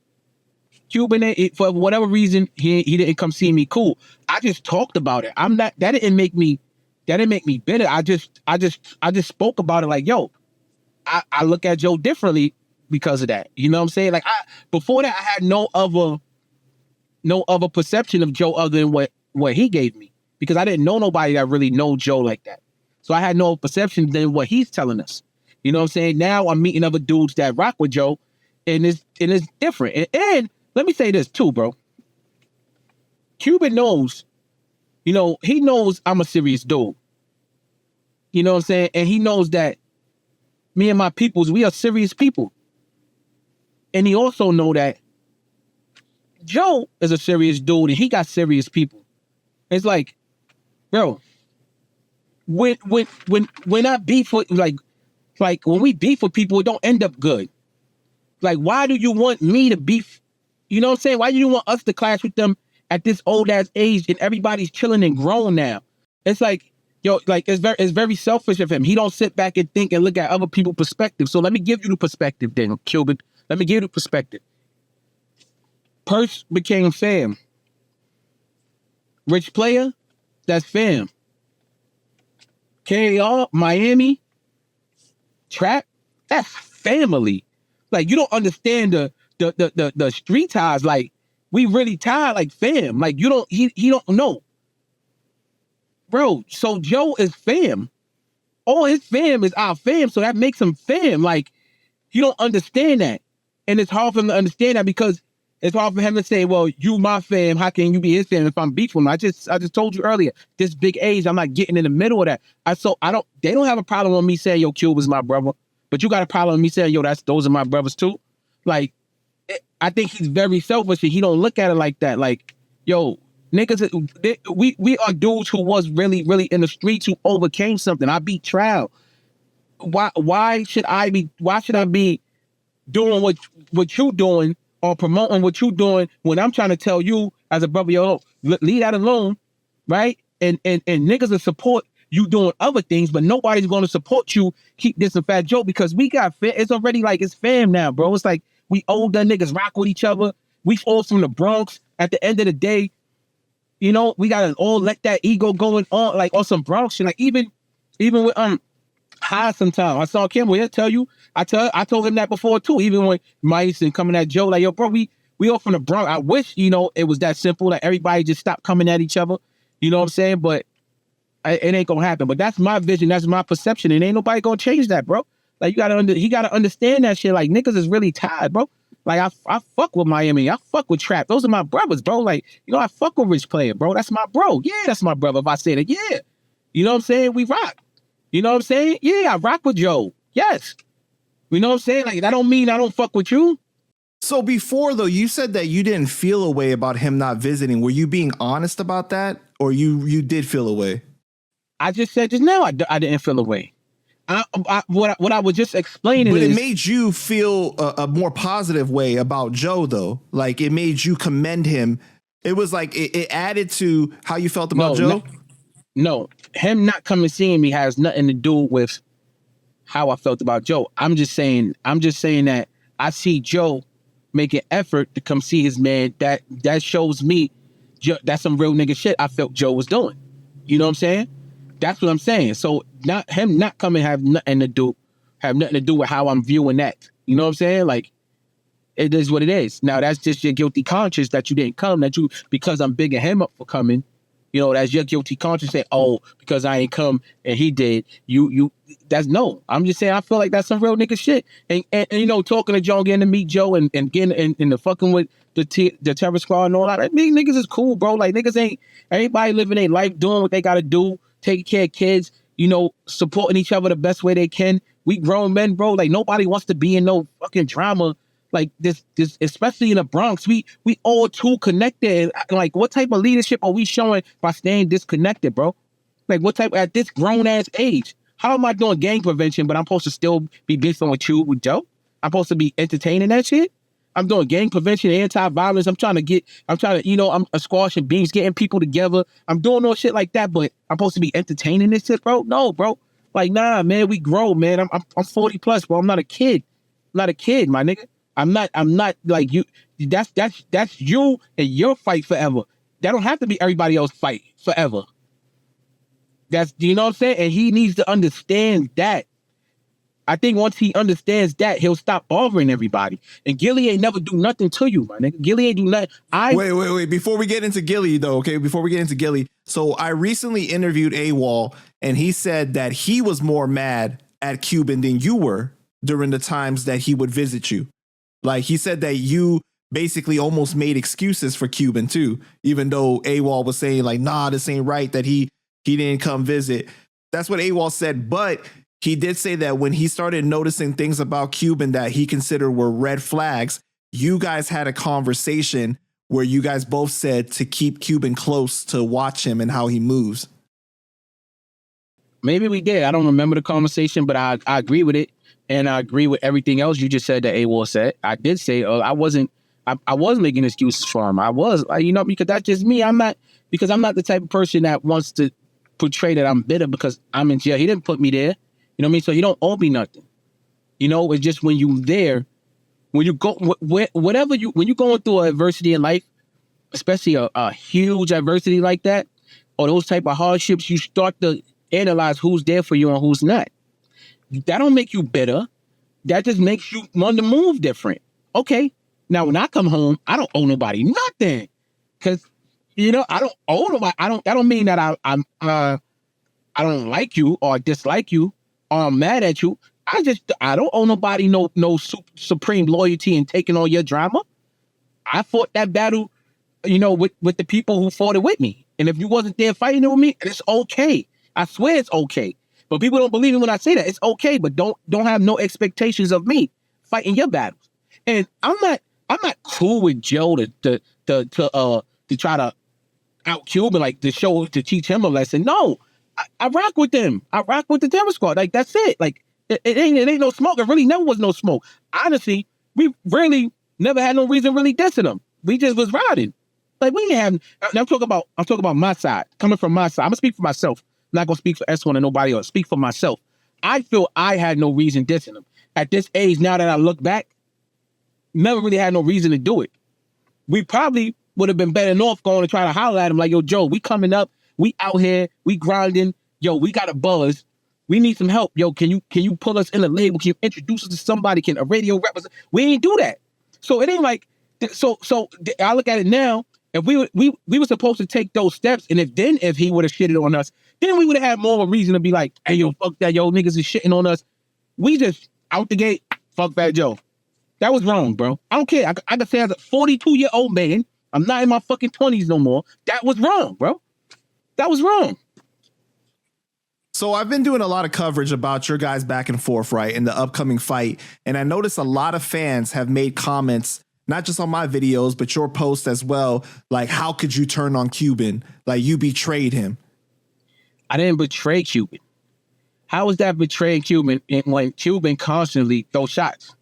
Cuban, for whatever reason, he didn't come see me. Cool. I just talked about it. That didn't make me bitter. I just spoke about it like, yo, I look at Joe differently because of that. You know what I'm saying? Like before that, I had no other perception of Joe other than what he gave me, because I didn't know nobody that really know Joe like that. So I had no perception than what he's telling us. You know what I'm saying? Now I'm meeting other dudes that rock with Joe, and it's different. And let me say this too, bro. Cuban knows, you know, he knows I'm a serious dude. You know what I'm saying? And he knows that me and my peoples, we are serious people. And he also know that Joe is a serious dude and he got serious people. It's like, bro, when I beef with like when we beef with people, it don't end up good. Like, why do you want me to beef? You know what I'm saying? Why do you want us to clash with them at this old ass age and everybody's chilling and grown now? It's like, yo, like it's very selfish of him. He don't sit back and think and look at other people's perspective. So let me give you the perspective then, Cuban. Let me give you the perspective. Purse became fam. Rich Player, that's fam. KR, Miami, Trap, that's family. Like, you don't understand the street ties. Like, we really tied like fam. Like, he don't know. Bro, so Joe is fam. All his fam is our fam, so that makes him fam. Like, you don't understand that. And it's hard for him to understand that because It's hard for him to say, well, you my fam, how can you be his fam if I'm beefing him? I just told you earlier, this big age, I'm not getting in the middle of that. They don't have a problem with me saying, yo, Cuba's my brother, but you got a problem with me saying, yo, those are my brothers too. Like, I think he's very selfish and he don't look at it like that. Like, yo, niggas, we are dudes who was really, really in the streets who overcame something. I beat trial. Why should I be doing what you doing or promoting what you doing when I'm trying to tell you as a brother, yo, leave that alone, right? And niggas will support you doing other things, but nobody's going to support you keep this a Fat Joe because we got it's already like it's fam now, bro. It's like we older niggas rock with each other. We all from the Bronx. At the end of the day, you know, we gotta all let that ego going on, like on some Bronx shit. Like even with high sometimes. I saw Campbell, he'll tell you. I told him that before too. Even when Mysonne coming at Joe, like, yo, bro, we all from the Bronx. I wish, you know, it was that simple that everybody just stopped coming at each other. You know what I'm saying? But it ain't gonna happen. But that's my vision. That's my perception. And ain't nobody gonna change that, bro. Like he gotta understand that shit. Like niggas is really tired, bro. Like I fuck with Miami. I fuck with Trap. Those are my brothers, bro. Like, you know, I fuck with Rich Player, bro. That's my bro. Yeah, that's my brother. If I say that, yeah. You know what I'm saying? We rock. You know what I'm saying? Yeah, I rock with Joe. Yes. You know what I'm saying? Like, that don't mean I don't fuck with you. So before, though, you said that you didn't feel a way about him not visiting. Were you being honest about that? Or you did feel a way? I just said just now I didn't feel a way. What I was just explaining but is... it made you feel a more positive way about Joe, though. Like, it made you commend him. It was like it added to how you felt about Joe? No. Him not coming seeing me has nothing to do with how I felt about Joe. I'm just saying that I see Joe make an effort to come see his man. That shows me that's some real nigga shit I felt Joe was doing. You know what I'm saying? That's what I'm saying. So not coming have nothing to do with how I'm viewing that. You know what I'm saying? Like, it is what it is. Now that's just your guilty conscience that you didn't come, because I'm bigging him up for coming. You know, that's your guilty conscience saying, oh, because I ain't come and he did. That's no. I'm just saying I feel like that's some real nigga shit. And you know, talking to Joe, getting to meet Joe and getting in the fucking with the terror squad and all that. I mean, niggas is cool, bro. Like niggas ain't everybody living their life, doing what they gotta do, taking care of kids, you know, supporting each other the best way they can. We grown men, bro. Like nobody wants to be in no fucking drama. Like this, especially in the Bronx, we all too connected. Like, what type of leadership are we showing by staying disconnected, bro? Like, what type at this grown ass age? How am I doing gang prevention, but I'm supposed to still be beefing with Joe? I'm supposed to be entertaining that shit. I'm doing gang prevention, anti-violence. I'm trying to, you know, I'm squashing beans, getting people together. I'm doing all shit like that, but I'm supposed to be entertaining this shit, bro? No, bro. Like, nah, man, we grow, man. I'm 40 plus, bro. I'm not a kid. I'm not a kid, my nigga. I'm not like you. That's you and your fight forever. That don't have to be everybody else's fight forever. You know what I'm saying? And he needs to understand that. I think once he understands that, he'll stop bothering everybody. And Gilly ain't never do nothing to you, my nigga. Gilly ain't do nothing. Wait. Before we get into Gilly, though, okay? Before we get into Gilly. So I recently interviewed AWOL, and he said that he was more mad at Cuban than you were during the times that he would visit you. Like, he said that you basically almost made excuses for Cuban, too, even though AWOL was saying, like, nah, this ain't right, that he didn't come visit. That's what AWOL said. But he did say that when he started noticing things about Cuban that he considered were red flags, you guys had a conversation where you guys both said to keep Cuban close to watch him and how he moves. Maybe we did. I don't remember the conversation, but I agree with it. And I agree with everything else you just said that AWOL said. I did say I was making excuses for him. I was, you know, because that's just me. I'm not the type of person that wants to portray that I'm bitter because I'm in jail. He didn't put me there. You know what I mean? So he don't owe me nothing. You know, it's just when you there, when you go, when you're going through adversity in life, especially a huge adversity like that, or those type of hardships, you start to analyze who's there for you and who's not. That don't make you bitter. That just makes you want to move different. Okay. Now, when I come home, I don't owe nobody nothing. Because, you know, I don't owe nobody. That don't mean that I don't like you or dislike you or I'm mad at you. I don't owe nobody no supreme loyalty and taking all your drama. I fought that battle, with the people who fought it with me. And if you wasn't there fighting it with me, it's okay. I swear it's okay. But people don't believe me when I say that. It's okay, but don't have no expectations of me fighting your battles. And I'm not cool with Joe to try to out Cuban, like to teach him a lesson. No, I rock with them. I rock with the Terror Squad. Like, that's it. Like, it ain't no smoke. It really never was no smoke. Honestly, we really never had no reason really dissing them. We just was riding. Like, we didn't have. I'm talking about my side, coming from my side. I'm gonna speak for myself. I'm not gonna speak for S1 and nobody else. Speak for myself. I feel I had no reason dissing them. At this age, now that I look back, never really had no reason to do it. We probably would have been better off going to try to holler at him like, yo, Joe, we coming up, we out here, we grinding, yo, we got a buzz, we need some help, yo, can you pull us in a label, can you introduce us to somebody, can a radio represent? We ain't do that. So it ain't like, so I look at it now, if we were supposed to take those steps, and if he would have shitted on us, then we would have had more of a reason to be like, hey, yo, fuck that, yo, niggas is shitting on us. We just, out the gate, fuck that, Joe. That was wrong, bro. I don't care. I can say as a 42-year-old man, I'm not in my fucking 20s no more. That was wrong, bro. That was wrong. So I've been doing a lot of coverage about your guys back and forth, right, in the upcoming fight. And I noticed a lot of fans have made comments, not just on my videos, but your posts as well. Like, how could you turn on Cuban? Like, you betrayed him. I didn't betray Cuban. How is that betraying Cuban when Cuban constantly throws shots?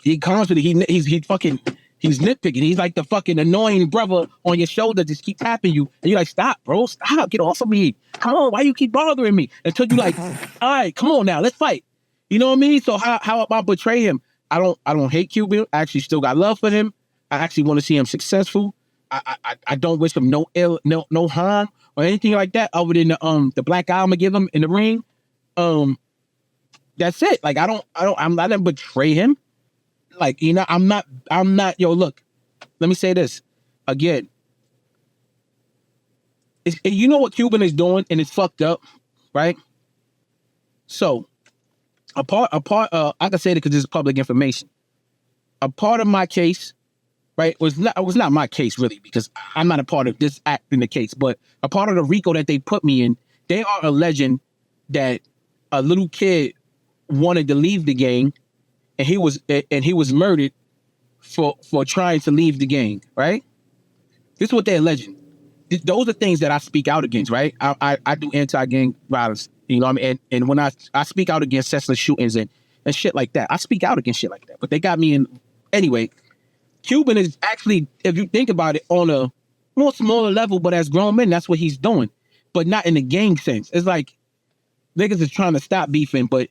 He constantly, he's nitpicking. He's like the fucking annoying brother on your shoulder, just keep tapping you. And you're like, stop, bro, stop, get off of me. Come on, why you keep bothering me? Until you like, all right, come on now, let's fight. You know what I mean? So how about betray him? I don't hate Cuban. I actually still got love for him. I actually want to see him successful. I don't wish him no ill, no harm or anything like that other than the black eye I'm gonna give him in the ring. That's it. Like, I'm not gonna betray him. Like, I'm not, yo, look, let me say this again. You know what Cuban is doing, and it's fucked up, right? So, I can say it because it's public information. A part of my case, right, was not my case really, because I'm not a part of this act in the case, but a part of the RICO that they put me in, they are alleging that a little kid wanted to leave the gang, and he was murdered for trying to leave the gang, right? This is what they're alleging. Those are things that I speak out against, right? I do anti-gang violence, you know what I mean? And when I speak out against senseless shootings and shit like that, I speak out against shit like that. But they got me in. Anyway, Cuban is actually, if you think about it, on a more smaller level, but as grown men, that's what he's doing. But not in the gang sense. It's like niggas is trying to stop beefing, but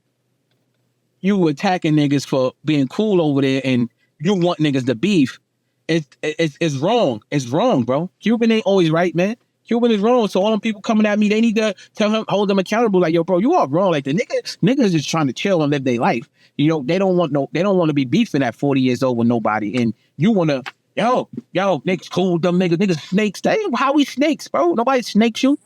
you attacking niggas for being cool over there, and you want niggas to beef. It's wrong. It's wrong, bro. Cuban ain't always right, man. Cuban is wrong. So all them people coming at me, they need to tell him, hold them accountable. Like, yo, bro, you are wrong. Like, the niggas just trying to chill and live their life. You know, they don't want to be beefing at 40 years old with nobody. And you want to, yo, niggas cool, them niggas snakes. That ain't how we snakes, bro. Nobody snakes you.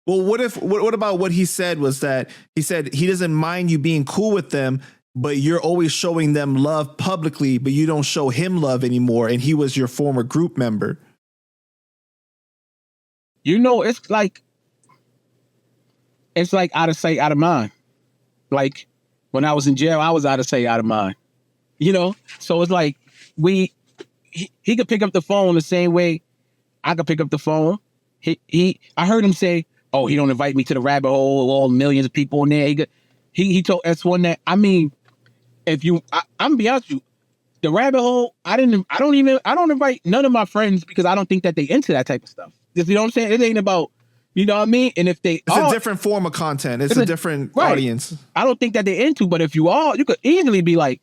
Well, what about what he said was that he said he doesn't mind you being cool with them, but you're always showing them love publicly, but you don't show him love anymore. And he was your former group member. You know, it's like out of sight, out of mind. Like, when I was in jail, I was out of sight, out of mind. You know? So it's like he could pick up the phone the same way I could pick up the phone. I heard him say, oh, he don't invite me to the rabbit hole, all millions of people in there. He told S1 that, I mean, I'm gonna be honest with you, the rabbit hole, I don't invite none of my friends because I don't think that they into that type of stuff. You know what I'm saying? It ain't about, you know what I mean? And if it's a different form of content. It's a different audience. I don't think that they're into, but if you are, you could easily be like,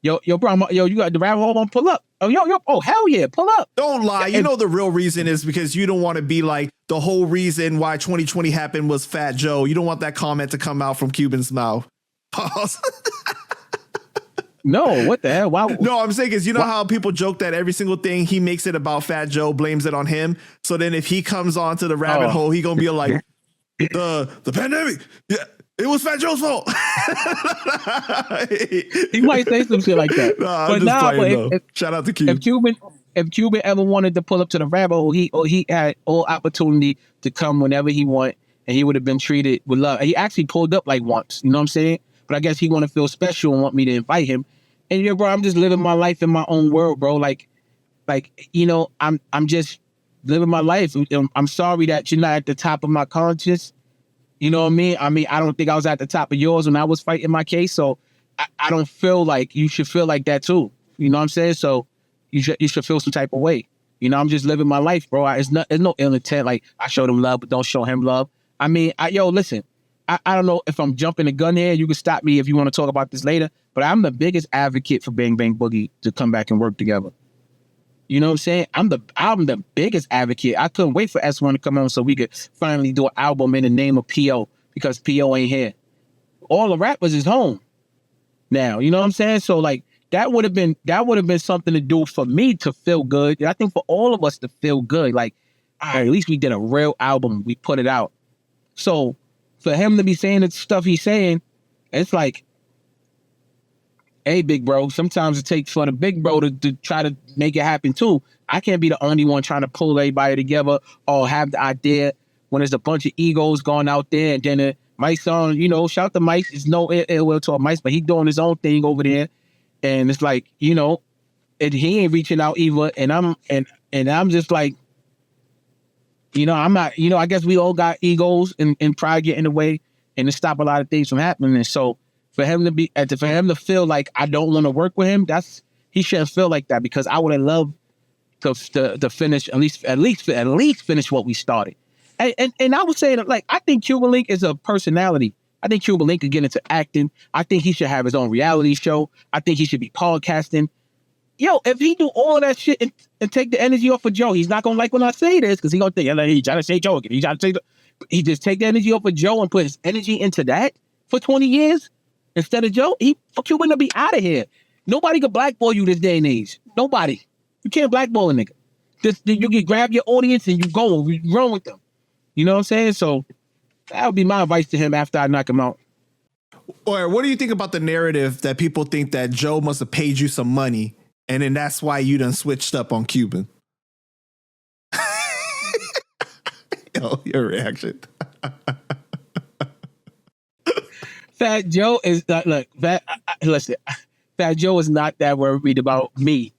yo, bro, you got the rabbit hole, I'm gonna pull up. Oh, hell yeah, pull up. Don't lie. You know the real reason is because you don't want to be like, the whole reason why 2020 happened was Fat Joe. You don't want that comment to come out from Cuban's mouth. Pause. No, what the hell? Why? No, I'm saying is, you know how people joke that every single thing he makes it about Fat Joe, blames it on him. So then if he comes onto the rabbit hole, he gonna be like, the pandemic. Yeah, It was Fat Joe's fault. He might say some shit like that. Nah, I'm just playing, though. Shout out to Cuban. If Cuban ever wanted to pull up to the rabbit hole, he had all opportunity to come whenever he want, and he would have been treated with love. He actually pulled up like once, you know what I'm saying? But I guess he want to feel special and want me to invite him. And yeah, bro, I'm just living my life in my own world, bro. Like you know, I'm just living my life. I'm sorry that you're not at the top of my conscience. You know what I mean? I don't think I was at the top of yours when I was fighting my case. So I don't feel like you should feel like that too. You know what I'm saying? So you should feel some type of way. You know, I'm just living my life, bro. It's no ill intent. Like I showed him love, but don't show him love. I mean, listen, I don't know if I'm jumping the gun here. You can stop me if you want to talk about this later. But I'm the biggest advocate for Bang Bang Boogie to come back and work together. You know what I'm saying? I'm the biggest advocate. I couldn't wait for S1 to come on so we could finally do an album in the name of P.O. because P.O. ain't here. All the rappers is home now. You know what I'm saying? So like that would have been something to do for me to feel good. I think for all of us to feel good. Like, all right, at least we did a real album. We put it out. So for him to be saying the stuff he's saying, it's like, hey, big bro, sometimes it takes for the big bro to try to make it happen too. I can't be the only one trying to pull everybody together or have the idea when there's a bunch of egos going out there. And then Mysonne, you know, shout to Mike. It's no ill will to Mike, but he doing his own thing over there. And it's like, you know, and he ain't reaching out either. And I'm just like, you know, I'm not, you know, I guess we all got egos and pride get in the way and to stop a lot of things from happening. And so for him to feel like I don't want to work with him, he shouldn't feel like that because I would have loved to finish at least finish what we started. And I would say that, like, I think Cuban Link is a personality. I think Cuban Link could get into acting. I think he should have his own reality show. I think he should be podcasting. Yo, if he do all of that shit and take the energy off of Joe, he's not gonna like when I say this because he gonna think, he trying to say Joe again. He just take the energy off of Joe and put his energy into that for 20 years instead of Joe. Cuban to be out of here. Nobody can blackball you this day and age. Nobody. You can't blackball a nigga. You can grab your audience and you run with them. You know what I'm saying? So that would be my advice to him after I knock him out. Or what do you think about the narrative that people think that Joe must have paid you some money and then that's why you done switched up on Cuban? Yo, your reaction. Fat Joe is not, listen, Fat Joe is not that worried about me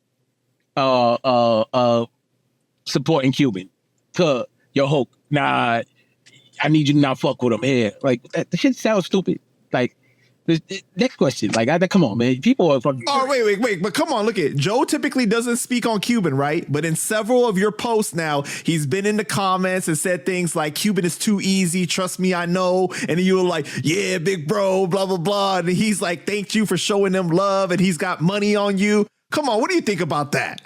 supporting Cuban. Yo, Hoke, nah, I need you to not fuck with him here. Like, the shit sounds stupid. Like, next question. Like, come on, man. People are fucking. Oh, wait. But come on, look at Joe typically doesn't speak on Cuban, right? But in several of your posts now, he's been in the comments and said things like, Cuban is too easy. Trust me, I know. And you were like, yeah, big bro, blah, blah, blah. And he's like, thank you for showing them love. And he's got money on you. Come on, what do you think about that?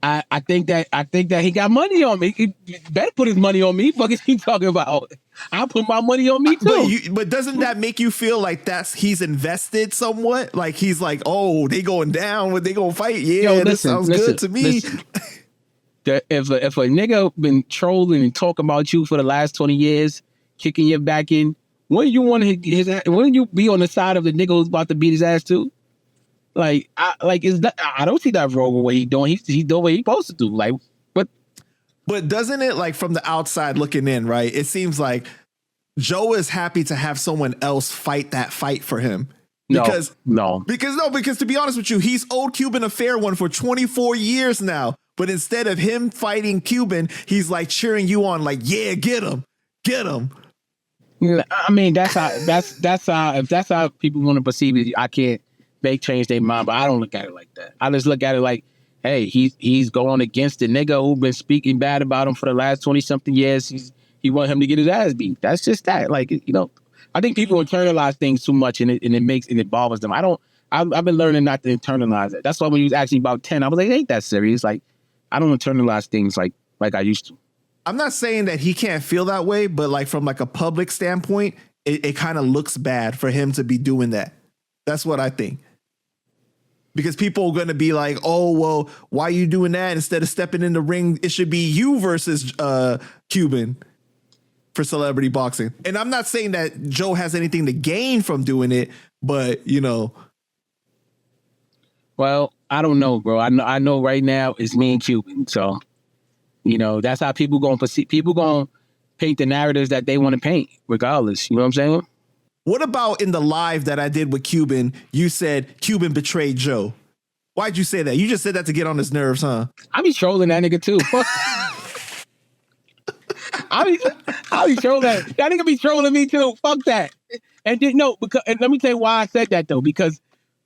I think that he got money on me. He better put his money on me. Fuck is he talking about? I'll put my money on me too. But doesn't that make you feel like he's invested somewhat? Like he's like, oh, they going down, they gonna fight? Yeah, this sounds good to me. If a nigga been trolling and talking about you for the last 20 years, kicking your back in, wouldn't you be on the side of the nigga who's about to beat his ass too? Like, I don't see that wrong with what he's doing. He's doing what he's supposed to do. Like, but doesn't it, like, from the outside looking in, right? It seems like Joe is happy to have someone else fight that fight for him. Because to be honest with you, he's owed Cuban a fair one for 24 years now. But instead of him fighting Cuban, he's like cheering you on, like, yeah, get him. I mean, that's how if that's how people want to perceive it, I can't change their mind, but I don't look at it like that. I just look at it like, hey, he's going against the nigga who been speaking bad about him for the last 20-something years. He want him to get his ass beat. That's just that. Like, you know, I think people internalize things too much and it bothers them. I've been learning not to internalize it. That's why when you was asking about 10, I was like, it ain't that serious. Like, I don't internalize things like I used to. I'm not saying that he can't feel that way, but like from like a public standpoint, it kind of looks bad for him to be doing that. That's what I think. Because people are going to be like, oh, well, why are you doing that? Instead of stepping in the ring, it should be you versus Cuban. for celebrity boxing. And I'm not saying that Joe has anything to gain from doing it, but you know. Well, I don't know, bro. I know right now it's me and Cuban. So, you know, that's how people going to perceive. People going to paint the narratives that they want to paint, regardless. You know what I'm saying? What about in the live that I did with Cuban? You said Cuban betrayed Joe. Why'd you say that? You just said that to get on his nerves, huh? I be trolling that nigga too. Fuck. I be trolling that. That nigga be trolling me too. Fuck that. And then, no, because and let me tell you why I said that though. Because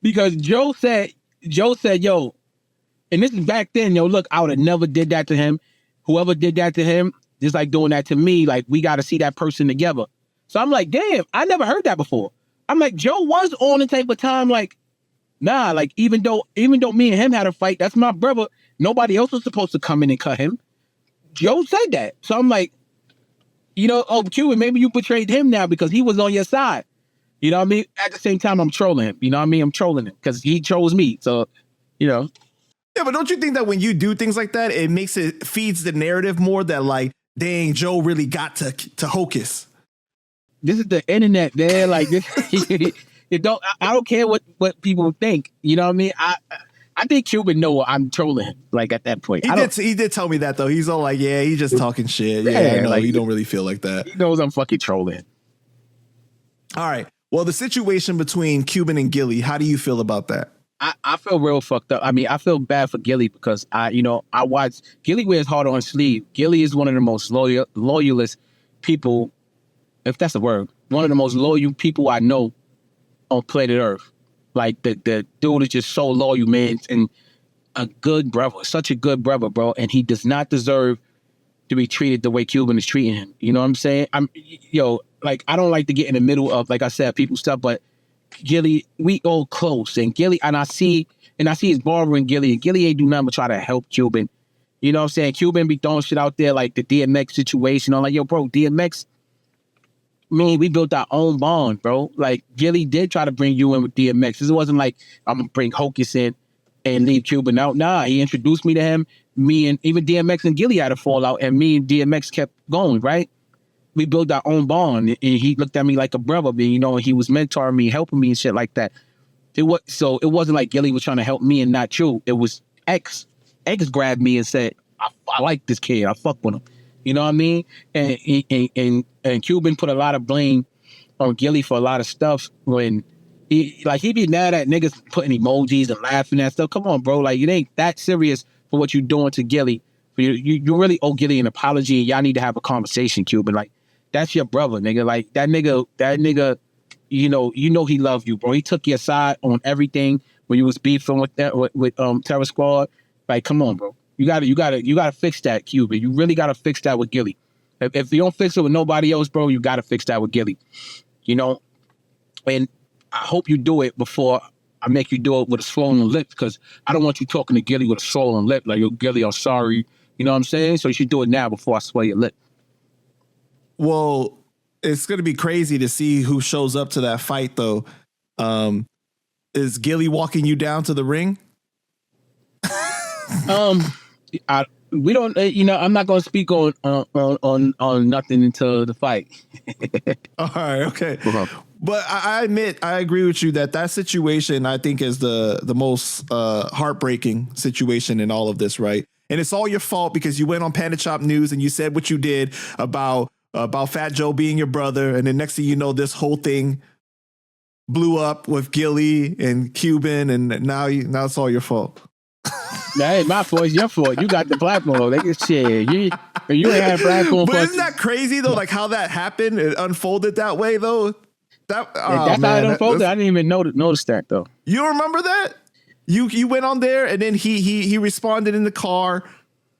Joe said, yo, and this is back then, yo, look, I would have never did that to him. Whoever did that to him, just like doing that to me, like we got to see that person together. So I'm like, damn, I never heard that before. I'm like, Joe was on the type of time, like, nah, like even though me and him had a fight, that's my brother. Nobody else was supposed to come in and cut him. Joe said that. So I'm like, you know, oh, Cuban, maybe you betrayed him now because he was on your side. You know what I mean? At the same time, I'm trolling him. You know what I mean? I'm trolling him because he trolls me. So, you know. Yeah, but don't you think that when you do things like that, it feeds the narrative more that like, dang, Joe really got to Hocus. This is the internet, man. Like this, I don't care what people think. You know what I mean? I think Cuban know I'm trolling him. Like at that point, he did tell me that though. He's all like, yeah, he's just talking shit. Yeah, I know. Like, he don't really feel like that. He knows I'm fucking trolling. All right. Well, the situation between Cuban and Gilly, how do you feel about that? I feel real fucked up. I mean, I feel bad for Gilly because I watch Gilly wears hard on his sleeve. Gilly is one of the most loyalist people, if that's a word, one of the most loyal people I know on planet Earth. Like the dude is just so loyal, man, and a good brother, such a good brother, bro. And he does not deserve to be treated the way Cuban is treating him. You know what I'm saying? Like I don't like to get in the middle of, like I said, people stuff, but Gilly, we all close, and Gilly, and I see his barbering Gilly, and Gilly ain't do nothing but try to help Cuban. You know what I'm saying? Cuban be throwing shit out there like the DMX situation. I'm like, yo, bro, DMX. Me, we built our own bond, bro. Like Gilly did try to bring you in with DMX. It wasn't like I'm gonna bring Hocus in and leave Cuban out. Nah, he introduced me to him. Me and even DMX and Gilly had a fallout, and me and DMX kept going, right? We built our own bond, and he looked at me like a brother, you know, and he was mentoring me, helping me and shit like that. It wasn't like Gilly was trying to help me and not you. It was X. X grabbed me and said, I like this kid. I fuck with him. You know what I mean? And Cuban put a lot of blame on Gilly for a lot of stuff when he be mad at niggas putting emojis and laughing at stuff. Come on, bro. Like, it ain't that serious for what you doing to Gilly. You really owe Gilly an apology, and y'all need to have a conversation, Cuban. Like, that's your brother, nigga. Like, that nigga, you know he loved you, bro. He took your side on everything when you was beefing with Terror Squad. Like, come on, bro. You gotta fix that, Cuban. You really gotta fix that with Gilly. If you don't fix it with nobody else, bro, you gotta fix that with Gilly. You know? And I hope you do it before I make you do it with a swollen lip, because I don't want you talking to Gilly with a swollen lip. Like, yo, Gilly, I'm sorry. You know what I'm saying? So you should do it now before I swell your lip. Well, it's going to be crazy to see who shows up to that fight, though. Is Gilly walking you down to the ring? We don't. I'm not going to speak on nothing until the fight. All right, okay. Uh-huh. But I admit, I agree with you that situation, I think, is the most heartbreaking situation in all of this, right? And it's all your fault because you went on Panda Chop News and you said what you did about Fat Joe being your brother, and then next thing you know, this whole thing blew up with Gilly and Cuban, and now it's all your fault. That ain't my fault. It's your fault. You got the platform. They can share. You ain't had a platform. But isn't that crazy though? Like how that happened, it unfolded that way though. That's how it unfolded. I didn't even notice that though. You remember that? You went on there, and then he responded in the car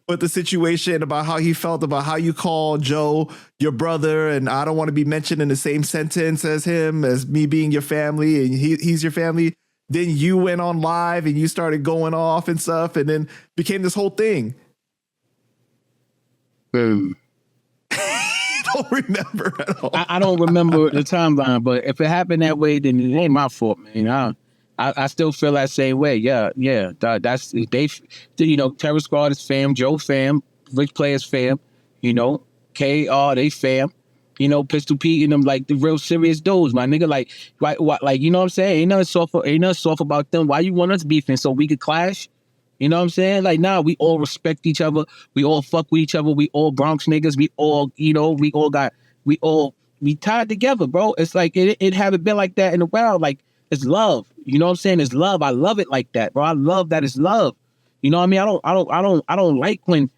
with the situation about how he felt about how you call Joe your brother, and I don't want to be mentioned in the same sentence as him, as me being your family, and he's your family. Then you went on live and you started going off and stuff, and then became this whole thing. Boom. Don't remember at all. I don't remember the timeline, but if it happened that way, then it ain't my fault, man. I still feel that same way. Yeah. That's they. Terror Squad is fam, Joe fam, Rich Players fam. KR they fam. Pistol Pete and them, like the real serious dudes, my nigga. Like, like, you know what I'm saying? Ain't nothing soft about them. Why you want us beefing so we could clash? You know what I'm saying? Like, nah, we all respect each other. We all fuck with each other. We all Bronx niggas. We all, we tied together, bro. It's like it haven't been like that in a while. Like, it's love. You know what I'm saying? It's love. I love it like that, bro. I love that it's love. You know what I mean? I don't like when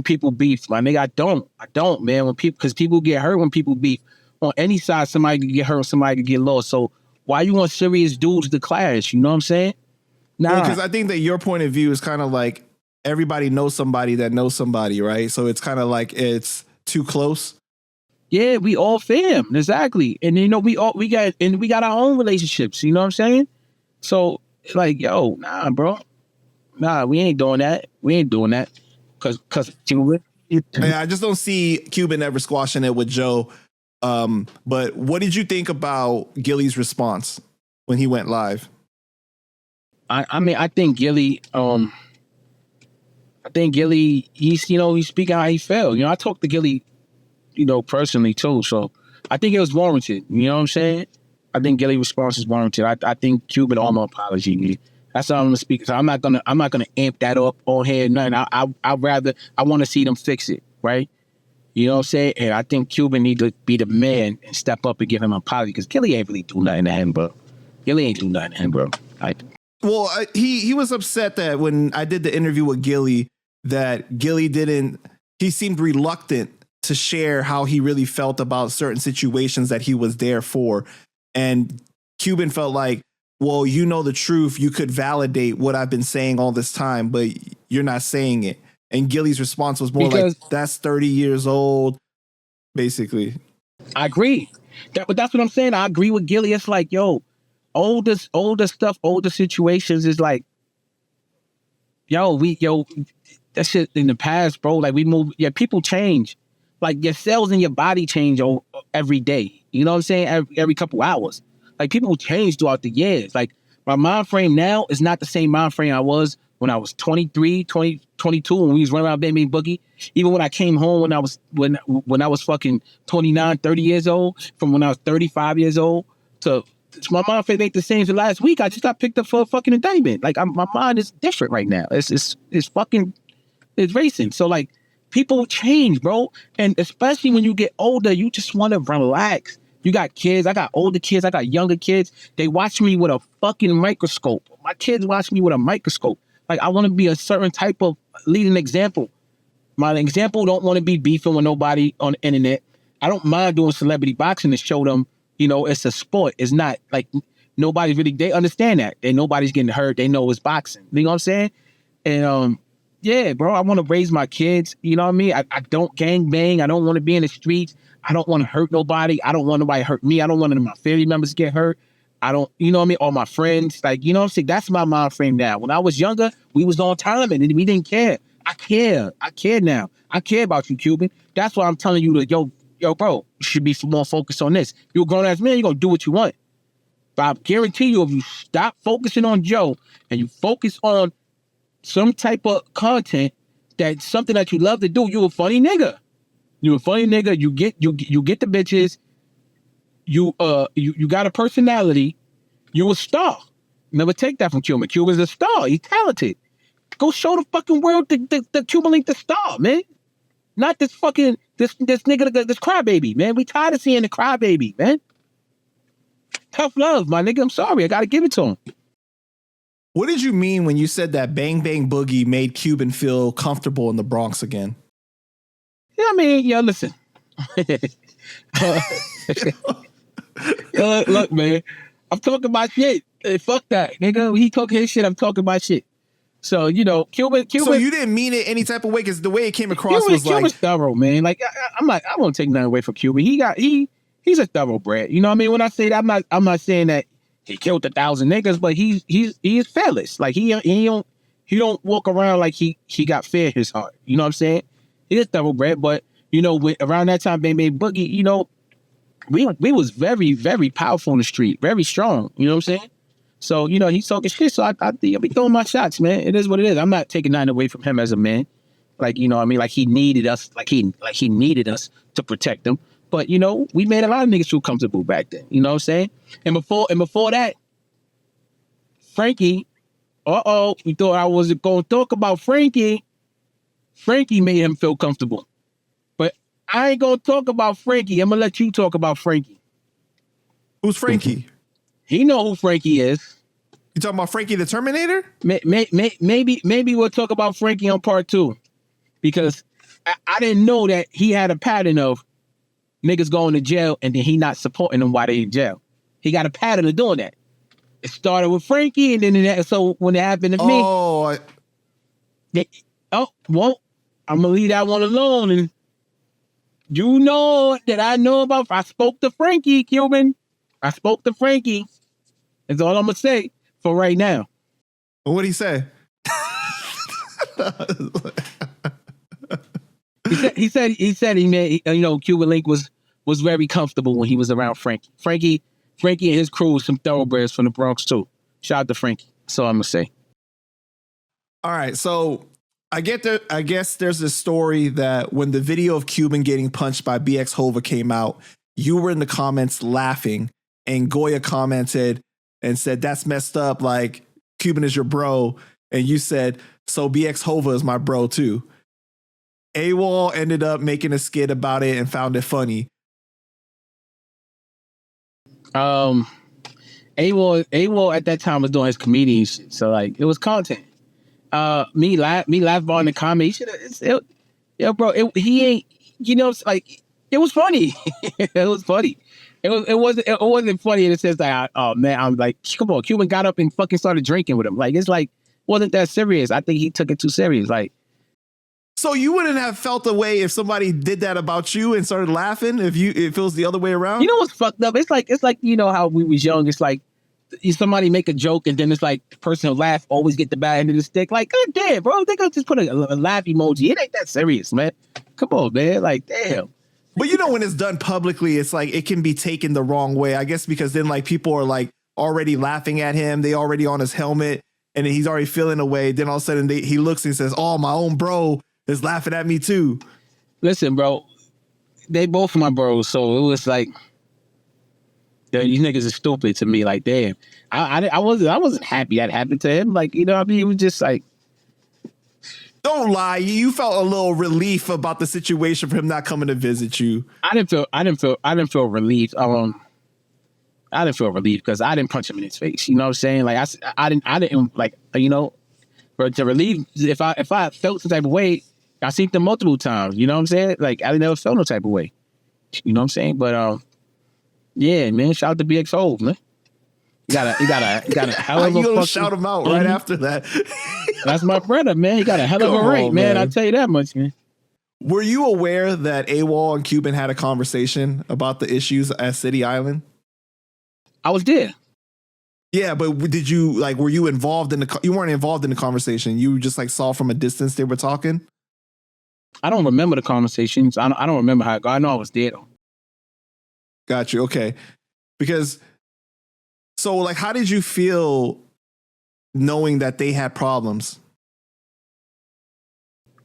people beef, my nigga. I don't, man. Because people get hurt when people beef. On any side, somebody could get hurt, somebody could get lost. So why you want serious dudes to clash? You know what I'm saying? Nah. Because I think that your point of view is kind of like everybody knows somebody that knows somebody, right? So it's kind of like it's too close. Yeah, we all fam, exactly. And we got our own relationships. You know what I'm saying? So like, yo, nah, bro, nah, we ain't doing that. We ain't doing that. Cause Cuban. I just don't see Cuban ever squashing it with Joe. But what did you think about Gilly's response when he went live? I mean, I think Gilly, he's speaking how he felt. I talked to Gilly, personally too. So I think it was warranted. You know what I'm saying? I think Gilly's response is warranted. I think Cuban owe no apology. That's how I'm gonna speak. So I'm not gonna amp that up on here. Nothing. I want to see them fix it, right? You know what I'm saying? And I think Cuban need to be the man and step up and give him an apology because Gilly ain't really do nothing to him, bro. Gilly ain't do nothing to him, bro. Well, he was upset that when I did the interview with Gilly, that Gilly he seemed reluctant to share how he really felt about certain situations that he was there for. And Cuban felt like, well, you know the truth. You could validate what I've been saying all this time, but you're not saying it. And Gilly's response was more like, that's 30 years old, basically. I agree. But that's what I'm saying. I agree with Gilly. It's like, yo, older stuff, older situations is like, that shit in the past, bro. Like, we move. Yeah, people change. Like, your cells in your body change every day. You know what I'm saying? Every couple hours. Like, people change throughout the years. Like, my mind frame now is not the same mind frame I was when I was 23, 22, when we was running around Bang Bang Boogie. Even when I came home when I was fucking 29, 30 years old, from when I was 35 years old to my mind frame ain't the same as last week. I just got picked up for a fucking indictment. Like, my mind is different right now. It's racing. So, like, people change, bro. And especially when you get older, you just want to relax. You got kids. I got older kids. I got younger kids. They watch me with a fucking microscope. My kids watch me with a microscope. Like, I want to be a certain type of leading example. My example don't want to be beefing with nobody on the internet. I don't mind doing celebrity boxing to show them, it's a sport. It's not like nobody's really, they understand that. Nobody's getting hurt. They know it's boxing. You know what I'm saying? And, yeah, bro, I want to raise my kids. You know what I mean? I don't gang bang. I don't want to be in the streets. I don't want to hurt nobody. I don't want nobody to hurt me. I don't want any of my family members to get hurt. I don't, you know what I mean? All my friends, like, you know what I'm saying? That's my mind frame now. When I was younger, we was on time and we didn't care. I care. I care now. I care about you, Cuban. That's why I'm telling you that, yo, bro, you should be more focused on this. You're a grown-ass man, you're going to do what you want. But I guarantee you, if you stop focusing on Joe and you focus on some type of content that's something that you love to do, you're a funny nigga. You're a funny nigga. You get the bitches. You got a personality. You're a star. Never take that from Cuban. Cuban's a star. He's talented. Go show the fucking world the Cuban Link the star, man. Not this fucking this nigga, this crybaby, man. We tired of seeing the crybaby, man. Tough love, my nigga. I'm sorry. I gotta give it to him. What did you mean when you said that Bang Bang Boogie made Cuban feel comfortable in the Bronx again? Yeah, I mean, listen. Look, man. I'm talking my shit. Hey, fuck that, nigga. He talking his shit. I'm talking my shit. So, Cuban. So you didn't mean it any type of way because the way it came across was like Cuban's thorough, man. Like, I won't take nothing away from Cuban. He's a thoroughbred. You know what I mean? When I say that, I'm not saying that he killed 1,000 niggas, but he is fearless. Like, he don't walk around like he got fear in his heart. You know what I'm saying? He is thoroughbred, but around that time, Bang Bang Boogie, we was very, very powerful in the street, very strong. You know what I'm saying? So he's talking shit. So I be throwing my shots, man. It is what it is. I'm not taking nothing away from him as a man. Like, what I mean, like he needed us, like he needed us to protect him. But we made a lot of niggas feel comfortable back then. You know what I'm saying? And before that, Frankie, you thought I wasn't going to talk about Frankie. Frankie made him feel comfortable. But I ain't going to talk about Frankie. I'm going to let you talk about Frankie. Who's Frankie? He know who Frankie is. You talking about Frankie the Terminator? Maybe we'll talk about Frankie on part 2. Because I didn't know that he had a pattern of niggas going to jail and then he not supporting them while they in jail. He got a pattern of doing that. It started with Frankie, and then so when it happened to me, well, I'm gonna leave that one alone. And you know that I know about. I spoke to Frankie, Cuban. I spoke to Frankie. That's all I'm gonna say for right now. What'd he say? He said he made Cuban Link was very comfortable when he was around Frankie. Frankie and his crew was some thoroughbreds from the Bronx too. Shout out to Frankie. That's all I'm gonna say. All right, so I guess there's this story that when the video of Cuban getting punched by BX Hova came out, you were in the comments laughing, and Goya commented and said, "That's messed up. Like, Cuban is your bro," and you said, "So BX Hova is my bro too." AWOL ended up making a skit about it and found it funny. AWOL at that time was doing his comedian shit, so like it was content. Me laugh on the comment. He ain't. Like it was funny. It was funny. It wasn't funny in the sense like, oh man, I'm like, come on, Cuban got up and fucking started drinking with him. Like it's like wasn't that serious. I think he took it too serious. Like. So you wouldn't have felt a way if somebody did that about you and started laughing if it was the other way around? You know what's fucked up? It's like how we was young. It's like somebody make a joke and then it's like the person who laugh always get the bad end of the stick. Like, God damn, bro, they could just put a laugh emoji. It ain't that serious, man. Come on, man. Like, damn. But when it's done publicly, it's like it can be taken the wrong way. I guess because then like people are like already laughing at him. They already on his helmet and then he's already feeling away. Then all of a sudden he looks and says, "Oh, my own bro is laughing at me too." Listen, bro, they both my bros, so it was like, these niggas are stupid to me. Like, damn, I wasn't happy that happened to him. Like, it was just like, don't lie, you felt a little relief about the situation for him not coming to visit you. I didn't feel relief. I didn't feel relief because I didn't punch him in his face. You know what I'm saying? Like, I didn't like, but to relieve, if I felt some type of way, I seen them multiple times. You know what I'm saying? Like I never felt no type of way. You know what I'm saying? But yeah, man. Shout out to BX Hov, man. You got a hell of a. You gonna shout him out right after that? That's my brother, man. He got a hell of a rate, man. I'll tell you that much, man. Were you aware that AWOL and Cuban had a conversation about the issues at City Island? I was there. Yeah, but did you were you involved in you weren't involved in the conversation. You just saw from a distance they were talking? I don't remember the conversations. I don't remember how it go. I know I was there though. Got you. Okay. Because so how did you feel knowing that they had problems?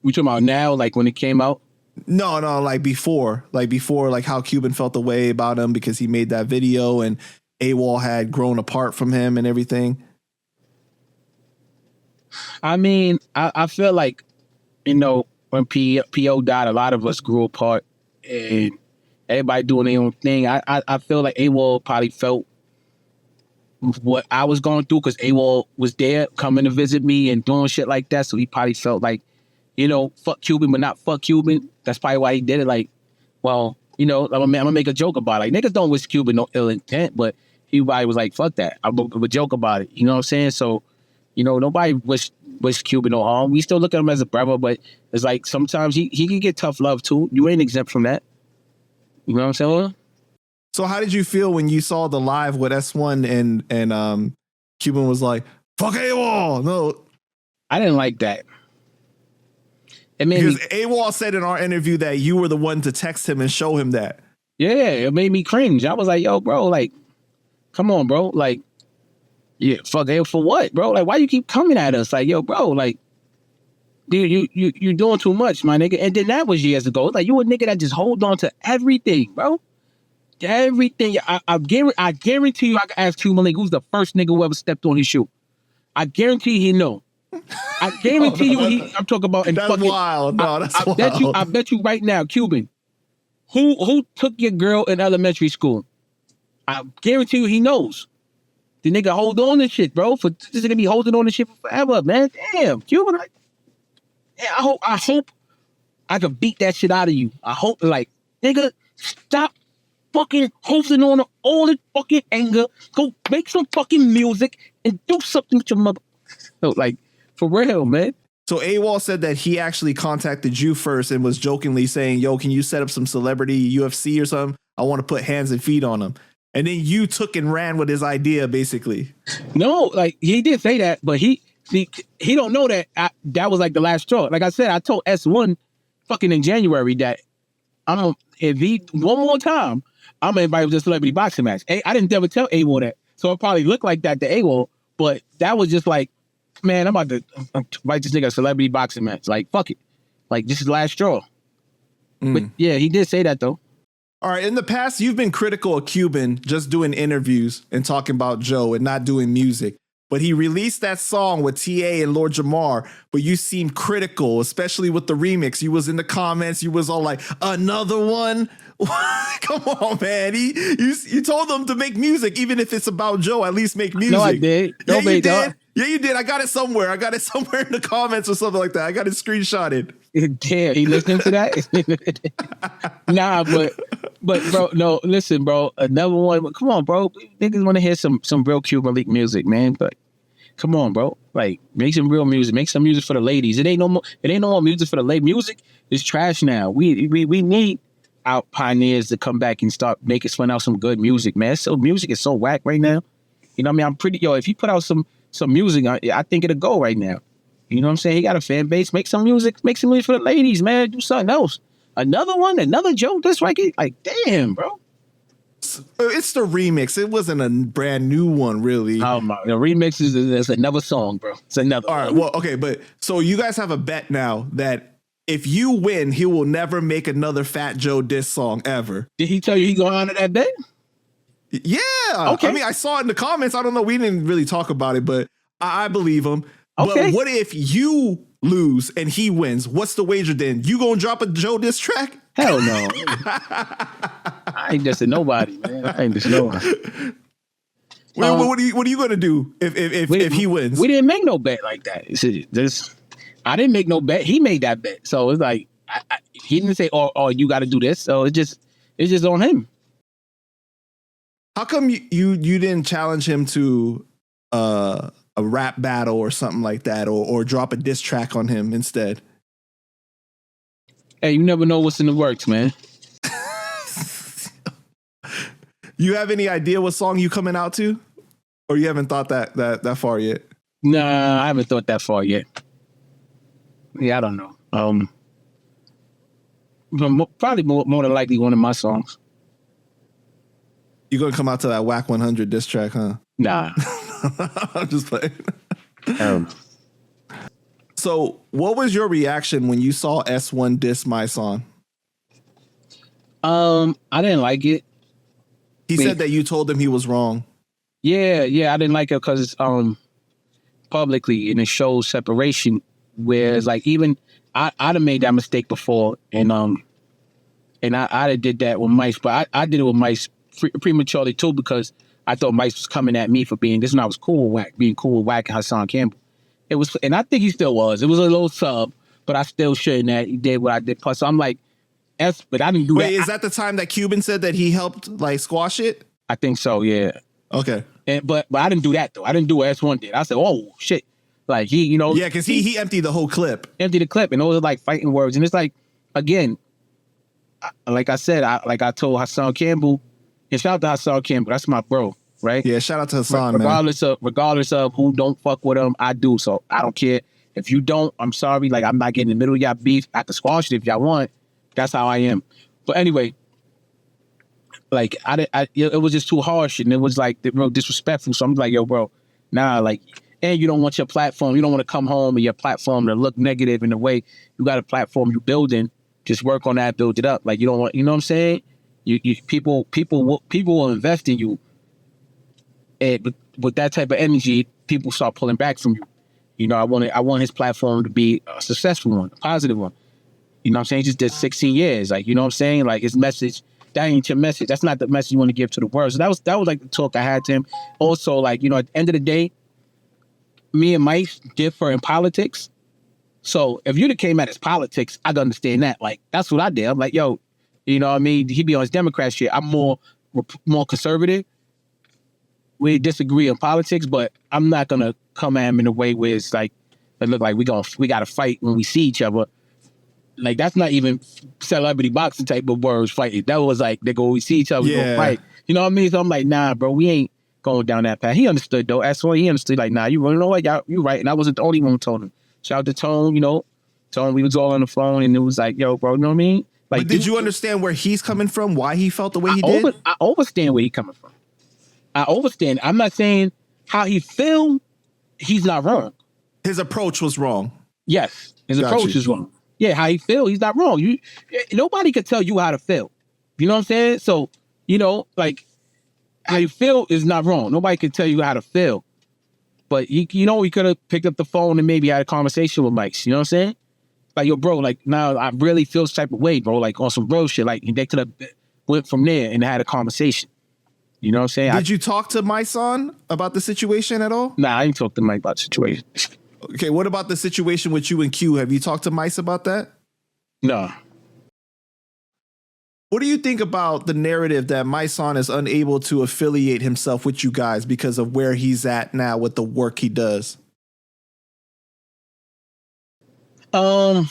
We talking about now, like when it came out? No, before how Cuban felt the way about him because he made that video and AWOL had grown apart from him and everything. I mean, I feel like, when P.O. died, a lot of us grew apart and everybody doing their own thing. I feel like AWOL probably felt what I was going through because AWOL was there coming to visit me and doing shit like that. So he probably felt like, fuck Cuban, but not fuck Cuban. That's probably why he did it. Like, well, I'm gonna make a joke about it. Like, niggas don't wish Cuban no ill intent, but everybody was like, fuck that. I'm gonna joke about it. You know what I'm saying? So, nobody wish Cuban no harm. We still look at him as a brother, but it's like sometimes he can get tough love too. You ain't exempt from that. You know what I'm saying? So how did you feel when you saw the live with S1 and Cuban was like, fuck AWOL? No. I didn't like that. Because AWOL said in our interview that you were the one to text him and show him that. Yeah, it made me cringe. I was like, yo, bro, like, come on, bro. Like, yeah, fuck AWOL for what, bro? Like, why you keep coming at us? Like, yo, bro, like, you doing too much, my nigga. And then that was years ago. Like, you a nigga that just hold on to everything, bro. Everything. I guarantee you I can ask Cuban Link who's the first nigga who ever stepped on his shoe. I guarantee he know. I guarantee I'm talking about in that's fucking wild. No, that's wild. I bet you right now, Cuban, who took your girl in elementary school? I guarantee you he knows. The nigga hold on to shit, bro. For this nigga be holding on to shit for forever, man. Damn, Cuban. I hope I can beat that shit out of you. I hope, like, nigga, stop fucking holding on to all this fucking anger. Go make some fucking music and do something with your mother. So, like, for real, man. So AWOL said that he actually contacted you first and was jokingly saying, yo, can you set up some celebrity UFC or something? I want to put hands and feet on him. And then you took and ran with his idea, basically. No, like, he did say that, but he don't know that that was like the last straw. Like I said, I told S1 fucking in January that if he one more time, I'm gonna invite him to a celebrity boxing match. I didn't ever tell AWOL that, so it probably looked like that to AWOL, but that was just like, man, I'm about to invite this nigga a celebrity boxing match. Like, fuck it, like, this is the last straw. But yeah, he did say that though. All right, in the past, you've been critical of Cuban just doing interviews and talking about Joe and not doing music. But he released that song with TA and Lord Jamar, but you seemed critical, especially with the remix. You was in the comments, you was all like, another one? Come on, man. You told them to make music, even if it's about Joe, at least make music. No, I did. Yeah, you did. Yeah, you did. I got it somewhere. In the comments or something like that. I got it screenshotted. Damn, he listening to that? Nah, but bro, no, listen, bro. Another one. Come on, bro. Niggas want to hear some real Cuban Link music, man. But come on, bro. Like, make some real music. Make some music for the ladies. It ain't no more music for the ladies. Music is trash now. We need our pioneers to come back and start spin out some good music, man. So music is so whack right now. You know what I mean? If he put out some music, I think it'll go right now. You know what I'm saying? He got a fan base. Make some music for the ladies, man. Do something else. Another one, another joke. That's like damn, bro. It's the remix. It wasn't a brand new one, really. Oh my! The remix is another song, bro. It's another. All right. Well, okay, but so you guys have a bet now that if you win, he will never make another Fat Joe diss song ever. Did he tell you he going on to that bet? Yeah. Okay. I mean, I saw it in the comments. I don't know. We didn't really talk about it, but I believe him. Okay. But what if you lose and he wins? What's the wager then? You gonna drop a Joe diss track? Hell no. I ain't dissing nobody, man. I ain't dissing nobody. What are you gonna do if he wins? We didn't make no bet like that. I didn't make no bet. He made that bet. So it's like he didn't say, "Oh, you got to do this." So it's just on him. How come you didn't challenge him to a rap battle or something like that, or drop a diss track on him instead? Hey, you never know what's in the works, man. You have any idea what song you coming out to, or you haven't thought that far yet? Nah, I haven't thought that far yet. Yeah, I don't know. Probably more than likely one of my songs. You gonna come out to that Wack 100 diss track, huh? Nah. I'm just playing. So, what was your reaction when you saw S1 diss Mysonne? I didn't like it. He said that you told him he was wrong. Yeah, I didn't like it because it's publicly and it shows separation. Whereas, like, even I'd have made that mistake before, and I did that with Mice, but I did it with Mice prematurely too because I thought Mice was coming at me for being this when I was cool with Wack, being cool with Wack and Hassan Campbell. It was, and I think he still was. It was a little sub, but I still shouldn't have. He did what I did. Plus, I'm like, but I didn't do that. Wait, is that the time that Cuban said that he helped like squash it? I think so, yeah. Okay. But I didn't do that though. I didn't do what S1 did. I said, oh shit. Like he, you know. Yeah, because he emptied the whole clip. Emptied the clip, and those are like fighting words. And it's like, again, like I said, I told Hassan Campbell, and shout out to Hassan Campbell. That's my bro, right? Yeah, shout out to Hassan, regardless of who don't fuck with him, I do. So I don't care. If you don't, I'm sorry. Like, I'm not getting in the middle of y'all beef. I can squash it if y'all want. That's how I am. But anyway, like it was just too harsh, and it was like real disrespectful. So I'm like, yo, bro, nah, like and you don't want your platform. You don't want to come home and your platform to look negative in a way. You got a platform you building. Just work on that, build it up. Like you don't want, you know what I'm saying? People will invest in you, and with that type of energy, people start pulling back from you. You know, I want his platform to be a successful one, a positive one. You know what I'm saying? He just did 16 years. Like, you know what I'm saying? Like his message, that ain't your message. That's not the message you want to give to the world. So that was like the talk I had to him. Also, like, you know, at the end of the day, me and Mike differ in politics. So if you'd have came at his politics, I'd understand that. Like, that's what I did. I'm like, yo, you know what I mean? He be on his Democrat shit. I'm more conservative. We disagree on politics, but I'm not gonna come at him in a way where it's like, it look like we gotta fight when we see each other. Like, that's not even celebrity boxing type of words fighting. That was like, they go, we see each other, we go fight. You know what I mean? So I'm like, nah, bro, we ain't going down that path. He understood though. S1, he understood, like, nah, you know what, you right. And I wasn't the only one who told him. Shout out to Tone, you know. Tone, we was all on the phone and it was like, yo, bro, you know what I mean? Like, but did you understand where he's coming from? Why he felt the way he did? I understand where he's coming from. I understand. I'm not saying how he feel, he's not wrong. His approach was wrong. Yes, his approach is wrong. Yeah, how he feel, he's not wrong. Nobody could tell you how to feel. You know what I'm saying? So, you know, like, how you feel is not wrong. Nobody can tell you how to feel. But, you know, he could have picked up the phone and maybe had a conversation with Mike. You know what I'm saying? Like, yo, bro, like, now I really feel this type of way, bro. Like, on some real shit. Like, they could have went from there and had a conversation. You know what I'm saying? Did you talk to Mysonne about the situation at all? Nah, I ain't talked to Mike about the situation. Okay, what about the situation with you and Q? Have you talked to Mice about that? No. What do you think about the narrative that Mysonne is unable to affiliate himself with you guys because of where he's at now with the work he does? I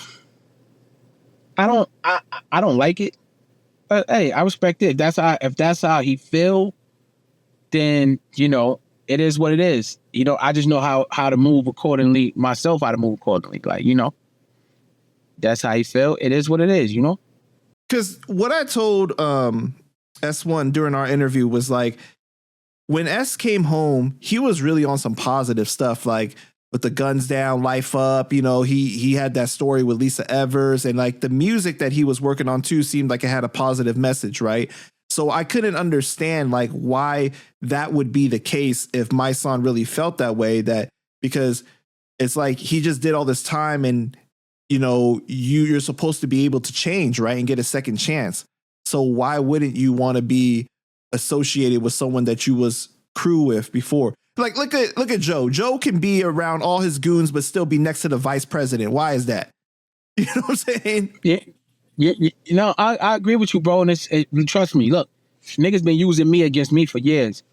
don't like it. But hey, I respect it. If that's how he feel, then, you know, it is what it is. You know, I just know how to move accordingly myself, how to move accordingly. Like, you know, that's how he feel. It is what it is, you know? Because what I told S1 during our interview was like, when S came home, he was really on some positive stuff, like with the guns down, life up. You know, he had that story with Lisa Evers, and like the music that he was working on too seemed like it had a positive message, right? So I couldn't understand like why that would be the case if Mysonne really felt that way, that because it's like he just did all this time and, you know, you're supposed to be able to change, right? And get a second chance. So why wouldn't you want to be associated with someone that you was crew with before? Like, look at Joe. Joe can be around all his goons, but still be next to the vice president. Why is that? You know what I'm saying? Yeah. You know, I agree with you, bro. And trust me, look, niggas been using me against me for years.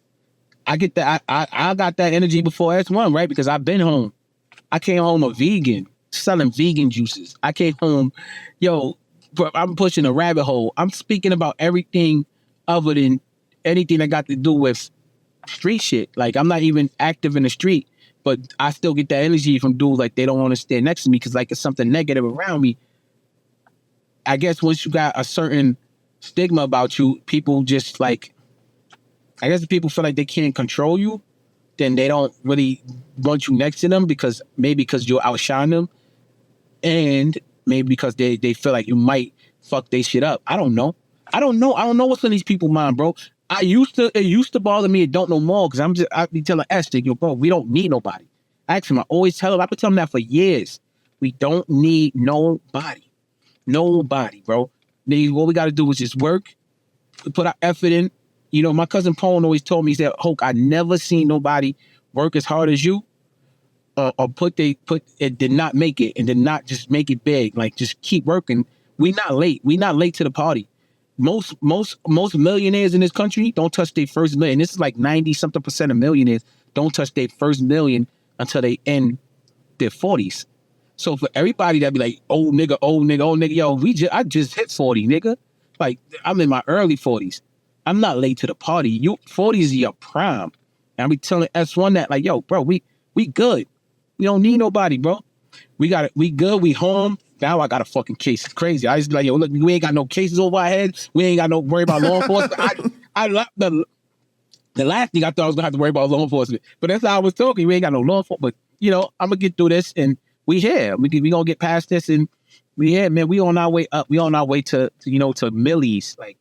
I get that. I got that energy before S1, right? Because I've been home. I came home a vegan, selling vegan juices. I came home, yo, bro, I'm pushing a rabbit hole. I'm speaking about everything other than anything that got to do with street shit. Like, I'm not even active in the street, but I still get that energy from dudes like they don't want to stand next to me because like it's something negative around me. I guess once you got a certain stigma about you, people just like, I guess if people feel like they can't control you, then they don't really want you next to them because you outshine them, and maybe because they feel like you might fuck they shit up. I don't know what's in these people's mind, bro. It used to bother me. It don't no more because I be telling Esther, yo, bro, we don't need nobody. I ask him, I always tell him, I've been telling him that for years. We don't need nobody. Nobody, bro. What we got to do is just work, put our effort in. You know, my cousin Pone always told me, he said, Hoke, I never seen nobody work as hard as you or did not make it and did not just make it big. Like, just keep working. We not late. We not late to the party. Most millionaires in this country don't touch their first million. This is like 90-something% of millionaires don't touch their first million until they end their 40s. So for everybody that be like, old nigga, yo, I just hit 40, nigga. Like, I'm in my early 40s. I'm not late to the party. You 40s is your prime. And I be telling S1 that, like, yo, bro, we good. We don't need nobody, bro. We good, we home. Now I got a fucking case. It's crazy. I just be like, yo, look, we ain't got no cases over our heads. We ain't got no worry about law enforcement. The last thing I thought I was gonna have to worry about law enforcement, but that's how I was talking. We ain't got no law enforcement, but you know, I'm gonna get through this, and we here. We gonna get past this, and we here, man. We on our way up. We on our way to you know, to millies. Like,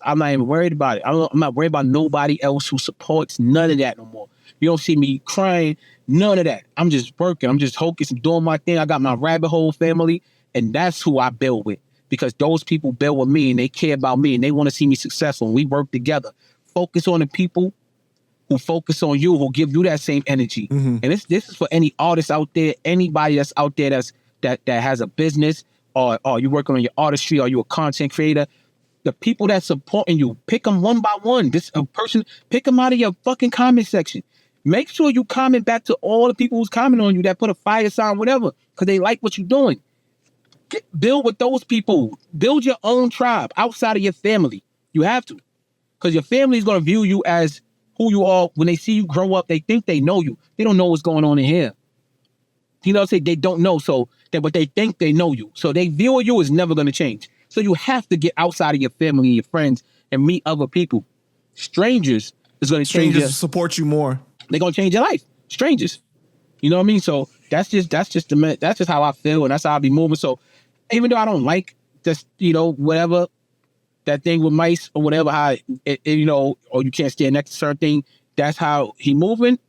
I'm not even worried about it. I'm not worried about nobody else who supports none of that no more. You don't see me crying, none of that. I'm just working. I'm just focused, doing my thing. I got my rabbit hole family, and that's who I build with, because those people build with me and they care about me and they want to see me successful. And we work together. Focus on the people who focus on you, who give you that same energy. Mm-hmm. And this is for any artist out there, anybody that's out there that has a business, or you working on your artistry, or you a content creator. The people that supporting you, pick them one by one. Pick them out of your fucking comment section. Make sure you comment back to all the people who's commenting on you that put a fire sign, whatever, because they like what you're doing. Build with those people. Build your own tribe outside of your family. You have to. Because your family is going to view you as who you are. When they see you grow up, they think they know you. They don't know what's going on in here. You know what I'm saying? They don't know, but they think they know you. So they view you is never going to change. So you have to get outside of your family and your friends and meet other people. Strangers is going to change. Strangers support you more. They're going to change your life. Strangers. You know what I mean? So that's just how I feel, and that's how I be moving. So even though I don't like just, you know, whatever, that thing with Mice or whatever, how you know, or you can't stand next to certain thing, that's how he moving.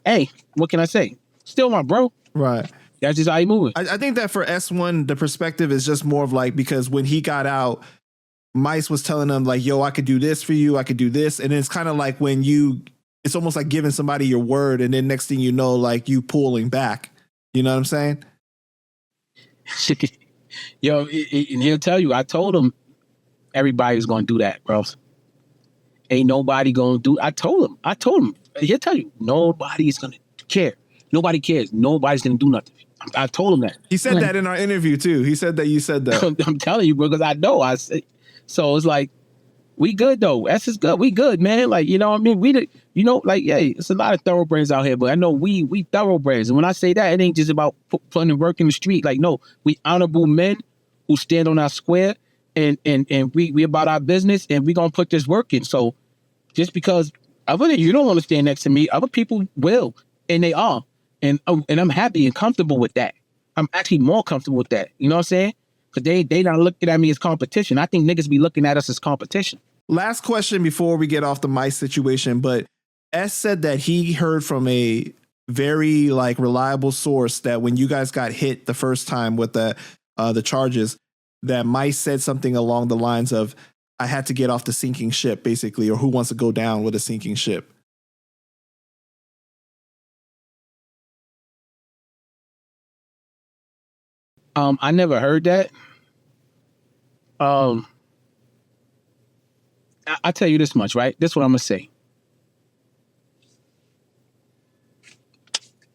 Hey, what can I say? Still my bro. Right. That's just how he moving. I think that for S1, the perspective is just more of like, because when he got out, Mice was telling him like, yo, I could do this for you. I could do this. And it's kind of like it's almost like giving somebody your word. And then next thing you know, like you pulling back. You know what I'm saying? Yo, and he'll tell you, I told him everybody's going to do that, bro. Ain't nobody going to do. I told him, he'll tell you, nobody's going to care. Nobody cares. Nobody's going to do nothing. I told him that. He said that in our interview too. He said that you said that. I'm telling you, because I know. So it's like, we good though. S is good. We good, man. Like, you know what I mean? Like, yeah, it's a lot of thoroughbreds out here, but I know we thoroughbreds. And when I say that, it ain't just about putting in work in the street. Like, no, we honorable men who stand on our square, and we about our business, and we gonna put this work in. So just because you don't want to stand next to me, other people will, and they are. And I'm happy and comfortable with that. I'm actually more comfortable with that. You know what I'm saying? Because they not looking at me as competition. I think niggas be looking at us as competition. Last question before we get off the Mice situation, but S said that he heard from a very like reliable source that when you guys got hit the first time with the charges, that Mice said something along the lines of, I had to get off the sinking ship, basically, or who wants to go down with a sinking ship? I never heard that. I tell you this much, right? This is what I'm gonna say.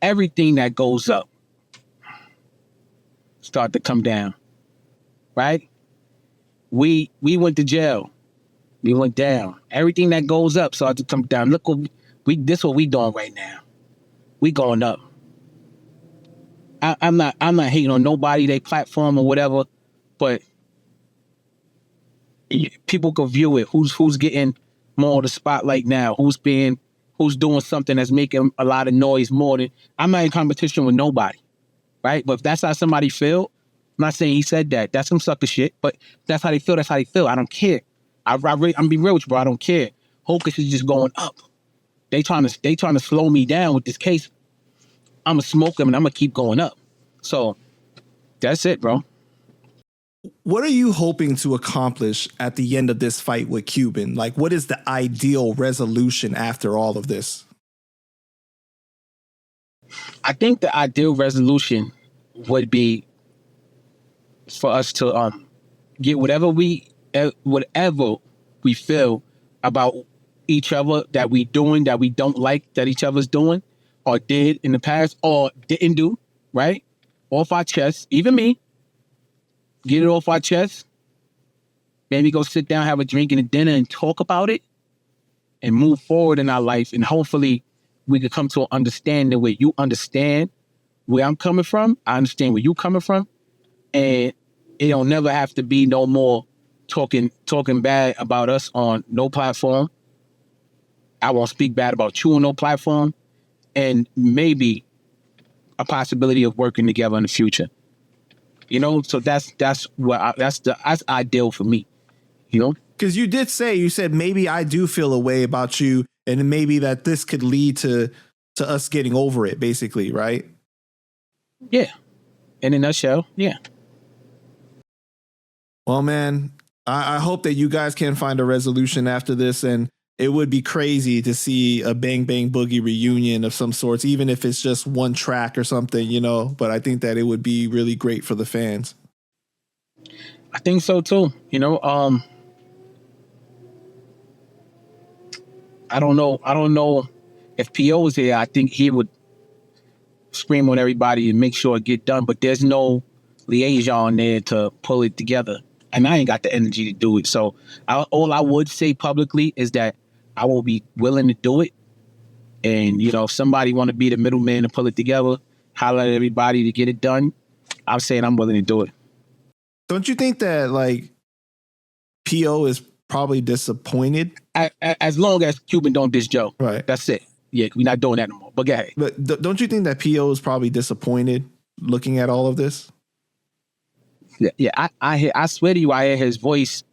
Everything that goes up start to come down, right? We went to jail. We went down. Everything that goes up started to come down. Look this what we doing right now. We going up. I'm not hating on nobody, they platform or whatever, but people can view it. Who's getting more of the spotlight now? Who's doing something that's making a lot of noise more than. I'm not in competition with nobody, right? But if that's how somebody feel, I'm not saying he said that. That's some sucker shit. But if that's how they feel. That's how they feel. I don't care. I'm being real with you, bro. I don't care. Hocus is just going up. They trying to slow me down with this case. I'm gonna smoke them and I'm gonna keep going up. So that's it, bro. What are you hoping to accomplish at the end of this fight with Cuban? Like, what is the ideal resolution after all of this? I think the ideal resolution would be for us to get whatever we feel about each other that we doing, that we don't like, that each other's doing or did in the past or didn't do, right? Off our chest, even me. Get it off our chest. Maybe go sit down, have a drink and a dinner and talk about it and move forward in our life. And hopefully we could come to an understanding where you understand where I'm coming from. I understand where you coming from. And it don't never have to be no more talking bad about us on no platform. I won't speak bad about you on no platform, and maybe a possibility of working together in the future. You know, so that's ideal for me. You know, because you said maybe I do feel a way about you, and maybe that this could lead to us getting over it, basically, right? Yeah. In a nutshell, yeah. Well, man, I hope that you guys can find a resolution after this, and it would be crazy to see a Bang Bang Boogie reunion of some sorts, even if it's just one track or something, you know. But I think that it would be really great for the fans. I think so too. You know, I don't know if PO was here. I think he would scream on everybody and make sure it get done. But there's no liaison there to pull it together, and I ain't got the energy to do it. So all I would say publicly is that I will be willing to do it. And you know, if somebody want to be the middleman to pull it together, holler at everybody to get it done, I'm saying I'm willing to do it. Don't you think that like PO is probably disappointed? As long as Cuban don't diss Joe, right? That's it. Yeah, we're not doing that no more. But go ahead. But don't you think that PO is probably disappointed looking at all of this? Yeah. I swear to you, I hear his voice.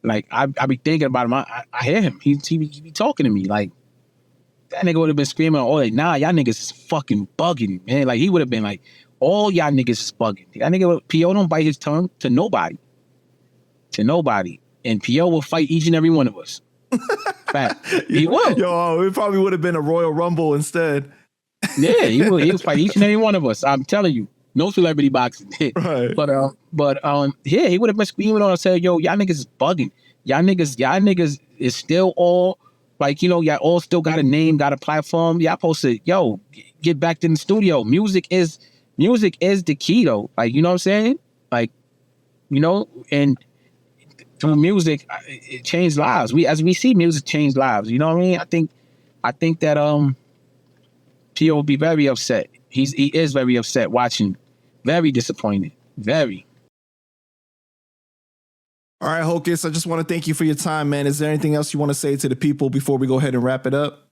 Like I be thinking about him. I hear him. He be talking to me. Like that nigga would have been screaming all day. Nah, y'all niggas is fucking bugging, man. Like he would have been like, all y'all niggas is bugging. That nigga PO don't bite his tongue to nobody. To nobody. And PO will fight each and every one of us. Fact. He will. Yo, it probably would have been a Royal Rumble instead. Yeah, he will fight each and every one of us. I'm telling you. No celebrity boxing. Right. But yeah, he would have been screaming on and said, yo, y'all niggas is bugging. Y'all niggas is still all like, you know, y'all all still got a name, got a platform. Y'all supposed to, yo, get back to the studio. Music is the key though. Like, you know what I'm saying? Like, you know, and through music, it changed lives. As we see music change lives, you know what I mean? I think that P.O. will be very upset. He is very upset watching. Very disappointed. Very. All right, Hocus, I just want to thank you for your time, man. Is there anything else you want to say to the people before we go ahead and wrap it up?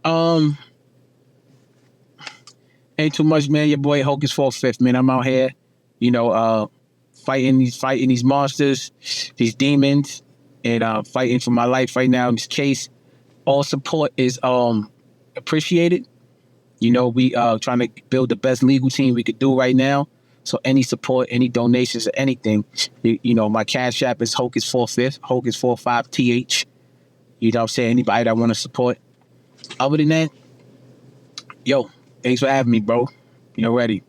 Ain't too much, man. Your boy Hocus 45th, man. I'm out here, you know, fighting these monsters, these demons, and fighting for my life right now in this case. All support is appreciated. You know, we trying to build the best legal team we could do right now. So any support, any donations, or anything, you know, my Cash App is Hocus 45th, Hocus 45th. You know what I'm saying? Anybody that want to support. Other than that, yo, thanks for having me, bro. You're ready.